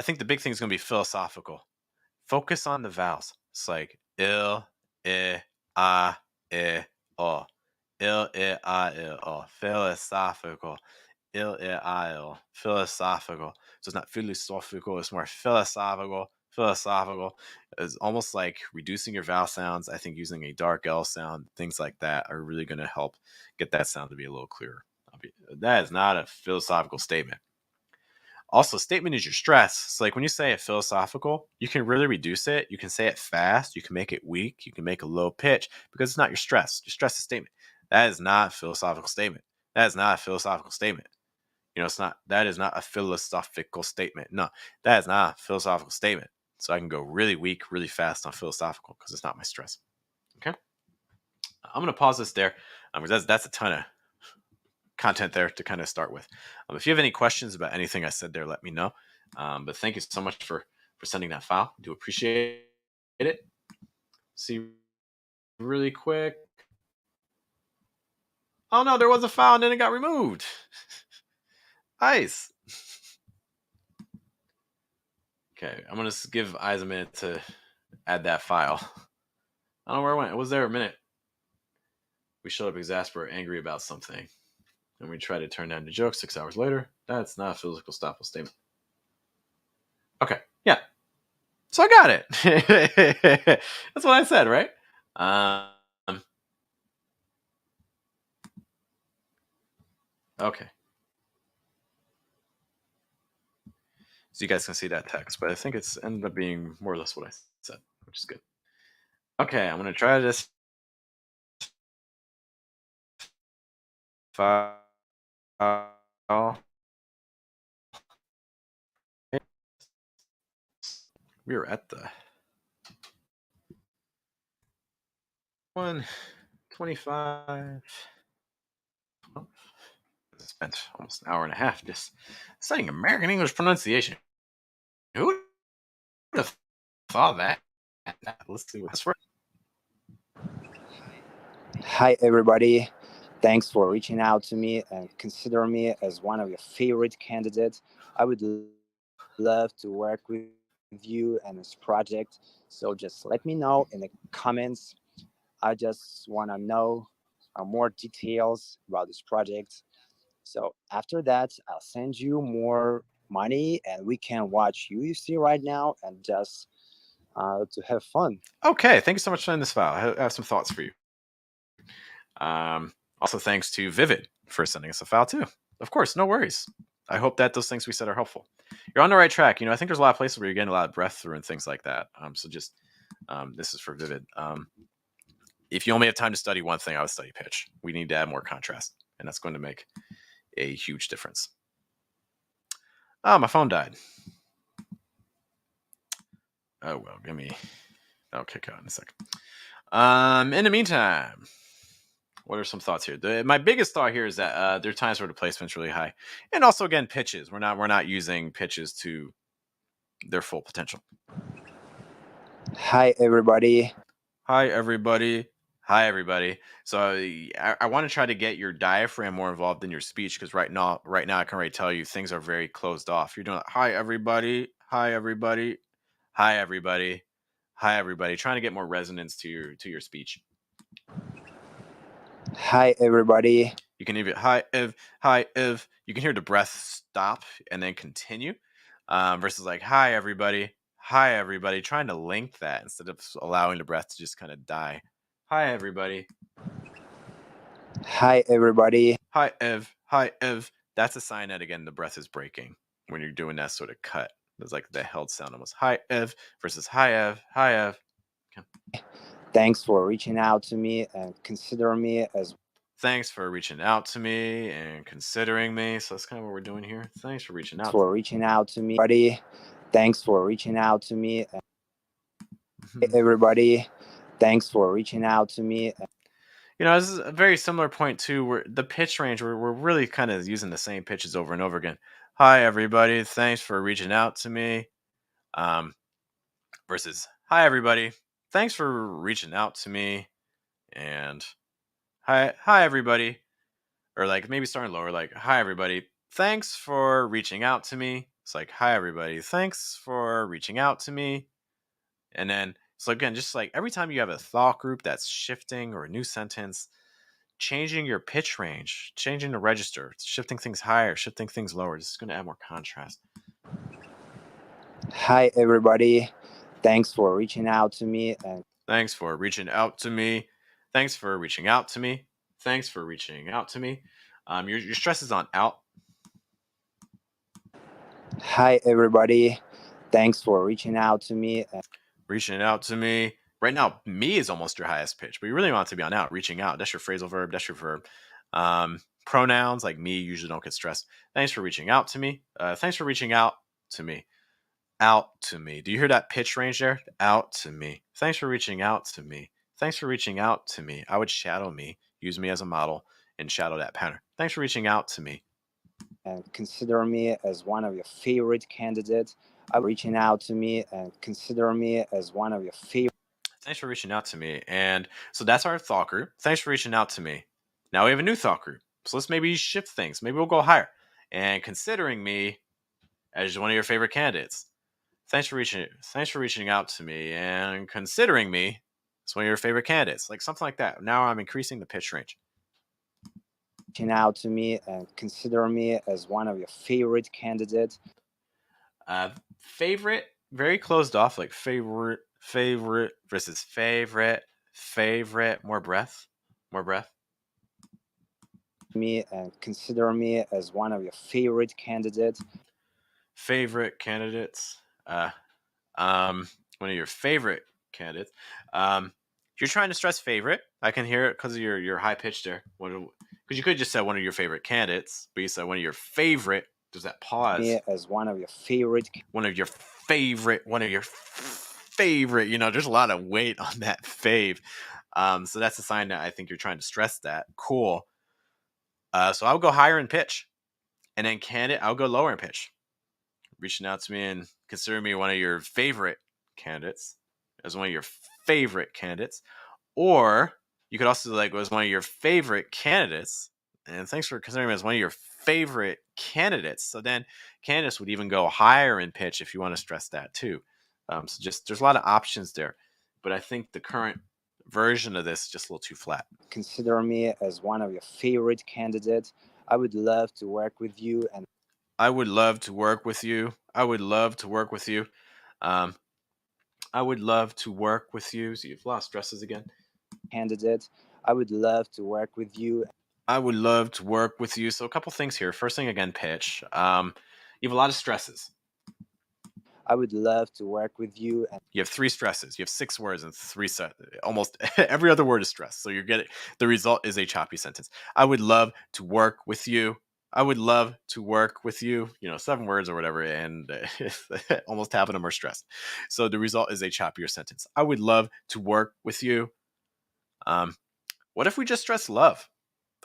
think the big thing is going to be philosophical. Focus on the vowels. It's like il, I, o. Il, I, o. Philosophical. Il, I, o. Philosophical. So it's not philosophical, it's more philosophical. Philosophical is almost like reducing your vowel sounds. I think using a dark L sound, things like that are really going to help get that sound to be a little clearer. That is not a philosophical statement. Also, statement is your stress. So like when you say it philosophical, you can really reduce it. You can say it fast. You can make it weak. You can make a low pitch because it's not your stress. Your stress is statement. That is not a philosophical statement. That is not a philosophical statement. It's not. That is not a philosophical statement. No, that is not a philosophical statement. So I can go really weak, really fast on philosophical because it's not my stress. Okay. I'm going to pause this there because that's a ton of content there to kind of start with. If you have any questions about anything I said there, let me know. But thank you so much for sending that file. I do appreciate it. See really quick. Oh no, there was a file and then it got removed. Nice. Okay, I'm going to give Eyes a minute to add that file. I don't know where it went. It was there a minute. We showed up exasperated, angry about something. And we try to turn that into jokes 6 hours later. That's not a philosophical statement. Okay, yeah. So I got it. That's what I said, right? Okay. So you guys can see that text, but I think it's ended up being more or less what I said, which is good. Okay, I'm gonna try this file. We are at the 125. Well, I spent almost an hour and a half just studying American English pronunciation. Who would have thought that? Let's see what's right. Hi, everybody. Thanks for reaching out to me and consider me as one of your favorite candidates. I would love to work with you and this project. So just let me know in the comments. I just want to know more details about this project. So after that, I'll send you more money and we can watch UFC right now and just to have fun. Okay, thank you so much for sending this file. I have some thoughts for you. Also, thanks to Vivid for sending us a file too. Of course, no worries. I hope that those things we said are helpful. You're on the right track. I think there's a lot of places where you're getting a lot of breath through and things like that. So just this is for Vivid. If you only have time to study one thing, I would study pitch. We need to add more contrast, and that's going to make a huge difference. Oh, my phone died. Oh well, I'll kick out in a second. In the meantime, what are some thoughts here? My biggest thought here is that there are times where the placement's really high, and also again pitches. We're not using pitches to their full potential. Hi, everybody. Hi everybody. Hi everybody. So I want to try to get your diaphragm more involved in your speech because right now I can already tell you things are very closed off. You're doing like, hi everybody. Hi everybody. Hi everybody. Hi everybody. Trying to get more resonance to your speech. Hi, everybody. You can even hi Ev. You can hear the breath stop and then continue, versus like hi everybody. Trying to link that instead of allowing the breath to just kind of die. Hi everybody. Hi, everybody. Hi Ev. That's a sign that again the breath is breaking when you're doing that sort of cut. It's like the held sound almost. Hi Ev versus hi Ev. Hi Ev. Okay. Thanks for reaching out to me and consider me as. Thanks for reaching out to me and considering me. So that's kind of what we're doing here. Thanks for reaching out. To me, buddy. Thanks for reaching out to me. Hey, everybody. Thanks for reaching out to me. This is a very similar point too, where the pitch range, we're really kind of using the same pitches over and over again. Hi everybody, thanks for reaching out to me. Versus hi everybody, thanks for reaching out to me. And hi everybody, or like maybe starting lower, like hi everybody, thanks for reaching out to me. It's like hi everybody, thanks for reaching out to me. And then so again, just like every time you have a thought group that's shifting or a new sentence, changing your pitch range, changing the register, shifting things higher, shifting things lower. This is going to add more contrast. Hi, everybody. Thanks for reaching out to me. And thanks for reaching out to me. Thanks for reaching out to me. Thanks for reaching out to me. Your stress is on out. Hi, everybody. Thanks for reaching out to me. Reaching out to me. Right now, me is almost your highest pitch, but you really want it to be on out. Reaching out. That's your phrasal verb. That's your verb. Pronouns like me usually don't get stressed. Thanks for reaching out to me. Thanks for reaching out to me. Out to me. Do you hear that pitch range there? Out to me. Thanks for reaching out to me. Thanks for reaching out to me. I would shadow me, use me as a model, and shadow that pattern. Thanks for reaching out to me. And consider me as one of your favorite candidates. Reaching out to me and consider me as one of your favorite. Thanks for reaching out to me. And so that's our thought group. Thanks for reaching out to me. Now we have a new thought group. So let's maybe shift things. Maybe we'll go higher. And considering me as one of your favorite candidates. Thanks for reaching out to me and considering me as one of your favorite candidates. Like something like that. Now I'm increasing the pitch range. Reaching out to me and consider me as one of your favorite candidates. Favorite, very closed off, like favorite versus favorite. More breath. me and consider me as one of your favorite candidates. Favorite candidates. One of your favorite candidates. You're trying to stress favorite. I can hear it because of your high pitch there. Because you could just say one of your favorite candidates, but you said one of your favorite. There's that pause. Me as one of your favorite. One of your favorite. One of your favorite. There's a lot of weight on that fave. So that's a sign that I think you're trying to stress that. Cool. So I'll go higher in pitch, and then candidate, I'll go lower in pitch. Reaching out to me and consider me one of your favorite candidates, as one of your favorite candidates. Or you could also go as one of your favorite candidates. And thanks for considering me as one of your favorite candidates. So then candidates would even go higher in pitch if you want to stress that too. So just there's a lot of options there. But I think the current version of this is just a little too flat. Consider me as one of your favorite candidates. I would love to work with you, and I would love to work with you. I would love to work with you. I would love to work with you. So you've lost stresses again. Candidate, I would love to work with you. I would love to work with you. So a couple things here. First thing again, pitch. You have a lot of stresses. I would love to work with you. And you have 3 stresses. You have 6 words and 3 almost every other word is stress. So you're getting the result is a choppy sentence. I would love to work with you. I would love to work with you. 7 words or whatever, and almost half of them are stressed. So the result is a choppier sentence. I would love to work with you. What if we just stress love?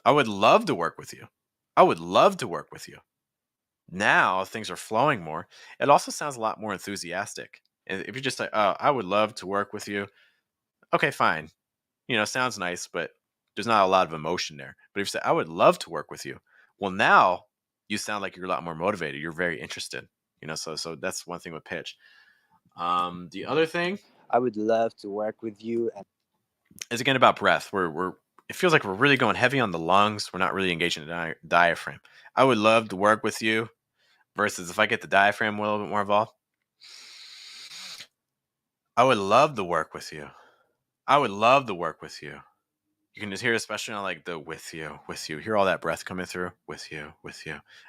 I would love to work with you. I would love to work with you. Now things are flowing more. It also sounds a lot more enthusiastic. And if you just say, "Oh, I would love to work with you," okay, fine. Sounds nice, but there's not a lot of emotion there. But if you say, "I would love to work with you," well, now you sound like you're a lot more motivated. You're very interested. So that's one thing with pitch. The other thing I would love to work with you. And is again about breath. It feels like we're really going heavy on the lungs. We're not really engaging the diaphragm. I would love to work with you. Versus if I get the diaphragm a little bit more involved, I would love to work with you. I would love to work with you. You can just hear, especially on the with you. Hear all that breath coming through. With you.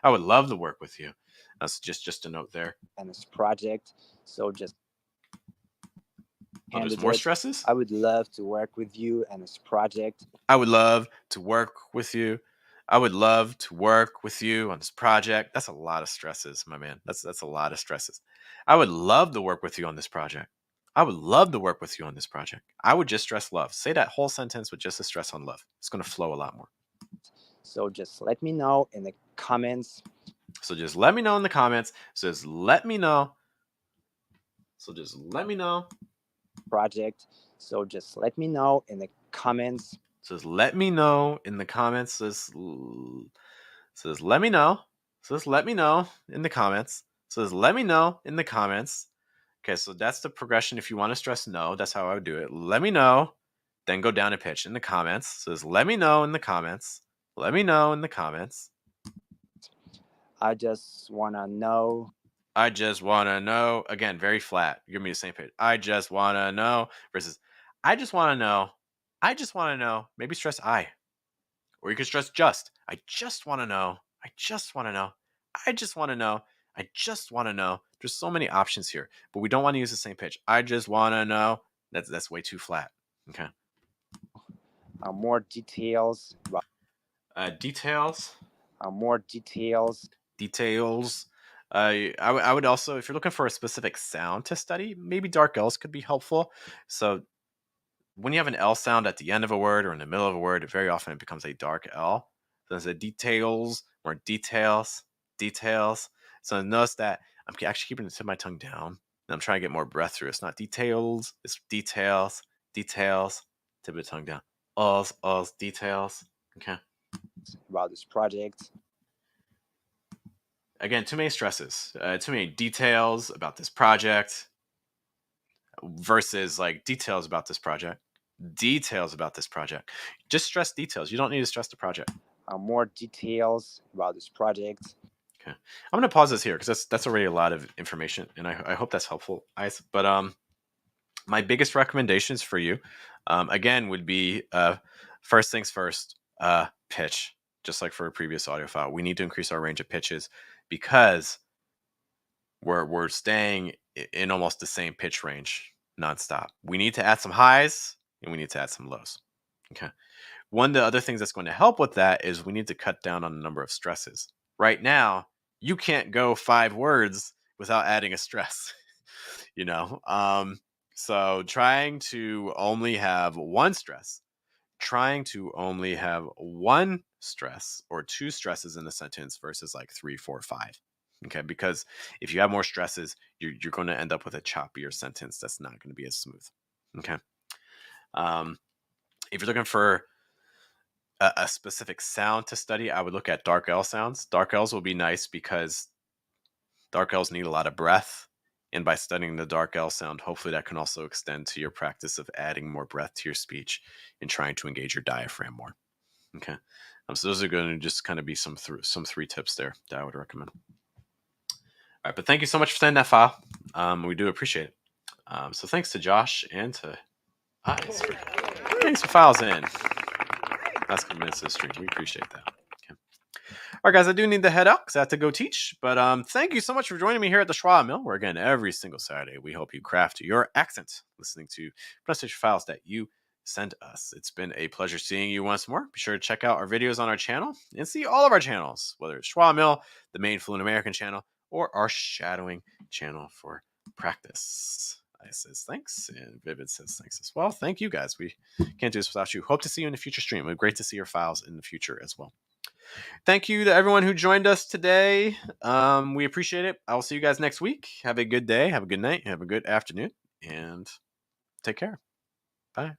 I would love to work with you. That's just a note there. And this project, so just. Oh, there's more stresses? I would love to work with you and this project. I would love to work with you. I would love to work with you on this project. That's a lot of stresses, my man. That's a lot of stresses. I would love to work with you on this project. I would love to work with you on this project. I would just stress love. Say that whole sentence with just a stress on love. It's going to flow a lot more. So just let me know in the comments. So just let me know in the comments. So just let me know. Project. So just let me know in the comments. Says let me know in the comments. Says let me know. Says let me know in the comments. Says let me know in the comments. Okay, so that's the progression. If you want to stress no, that's how I would do it. Let me know, then go down a pitch in the comments. Says let me know in the comments. Let me know in the comments. I just wanna know. I just wanna know. Again, very flat. Give me the same pitch. I just wanna know versus I just wanna know. I just want to know. Maybe stress I. Or you could stress just. I just want to know. I just want to know. I just want to know. I just want to know. There's so many options here, but we don't want to use the same pitch. I just want to know. That's way too flat. Okay. More details. Details. More details. Details. I would also, if you're looking for a specific sound to study, maybe dark L's could be helpful. So when you have an L sound at the end of a word or in the middle of a word, very often it becomes a dark L. So there's a details, more details. So notice that I'm actually keeping the tip of my tongue down. And I'm trying to get more breath through. It's not details, it's details. Tip of the tongue down. Alls, details. Okay. About this project. Again, too many stresses. Too many details about this project. Versus details about this project. Just stress details. You don't need to stress the project. More details about this project. Okay, I'm going to pause this here because that's already a lot of information, and I hope that's helpful, Ice. But my biggest recommendations for you, again, would be first things first. Pitch. just like for a previous audio file, we need to increase our range of pitches because we're staying in almost the same pitch range nonstop. We need to add some highs and we need to add some lows. Okay. One of the other things that's going to help with that is we need to cut down on the number of stresses. Right now, you can't go 5 words without adding a stress. So trying to only have one stress, trying to only have one stress or 2 stresses in a sentence versus like 3, 4, 5. Okay, because if you have more stresses, you're going to end up with a choppier sentence that's not going to be as smooth. Okay. If you're looking for a specific sound to study, I would look at dark L sounds. Dark L's will be nice because dark L's need a lot of breath. And by studying the dark L sound, hopefully that can also extend to your practice of adding more breath to your speech and trying to engage your diaphragm more. Okay. So those are going to just kind of be some 3 tips there that I would recommend. All right, but thank you so much for sending that file. We do appreciate it. So thanks to Josh and to Eyes for getting some files in. Last couple minutes of the stream. We appreciate that. Okay. All right, guys, I do need to head out because I have to go teach. But thank you so much for joining me here at the Schwa Mill, where, again, every single Saturday, we help you craft your accent, listening to pronunciation files that you send us. It's been a pleasure seeing you once more. Be sure to check out our videos on our channel and see all of our channels, whether it's Schwa Mill, the main Fluent American channel, or our shadowing channel for practice. I says thanks, and Vivid says thanks as well. Thank you, guys. We can't do this without you. Hope to see you in a future stream. It's great to see your files in the future as well. Thank you to everyone who joined us today. We appreciate it. I will see you guys next week. Have a good day. Have a good night. Have a good afternoon. And take care. Bye.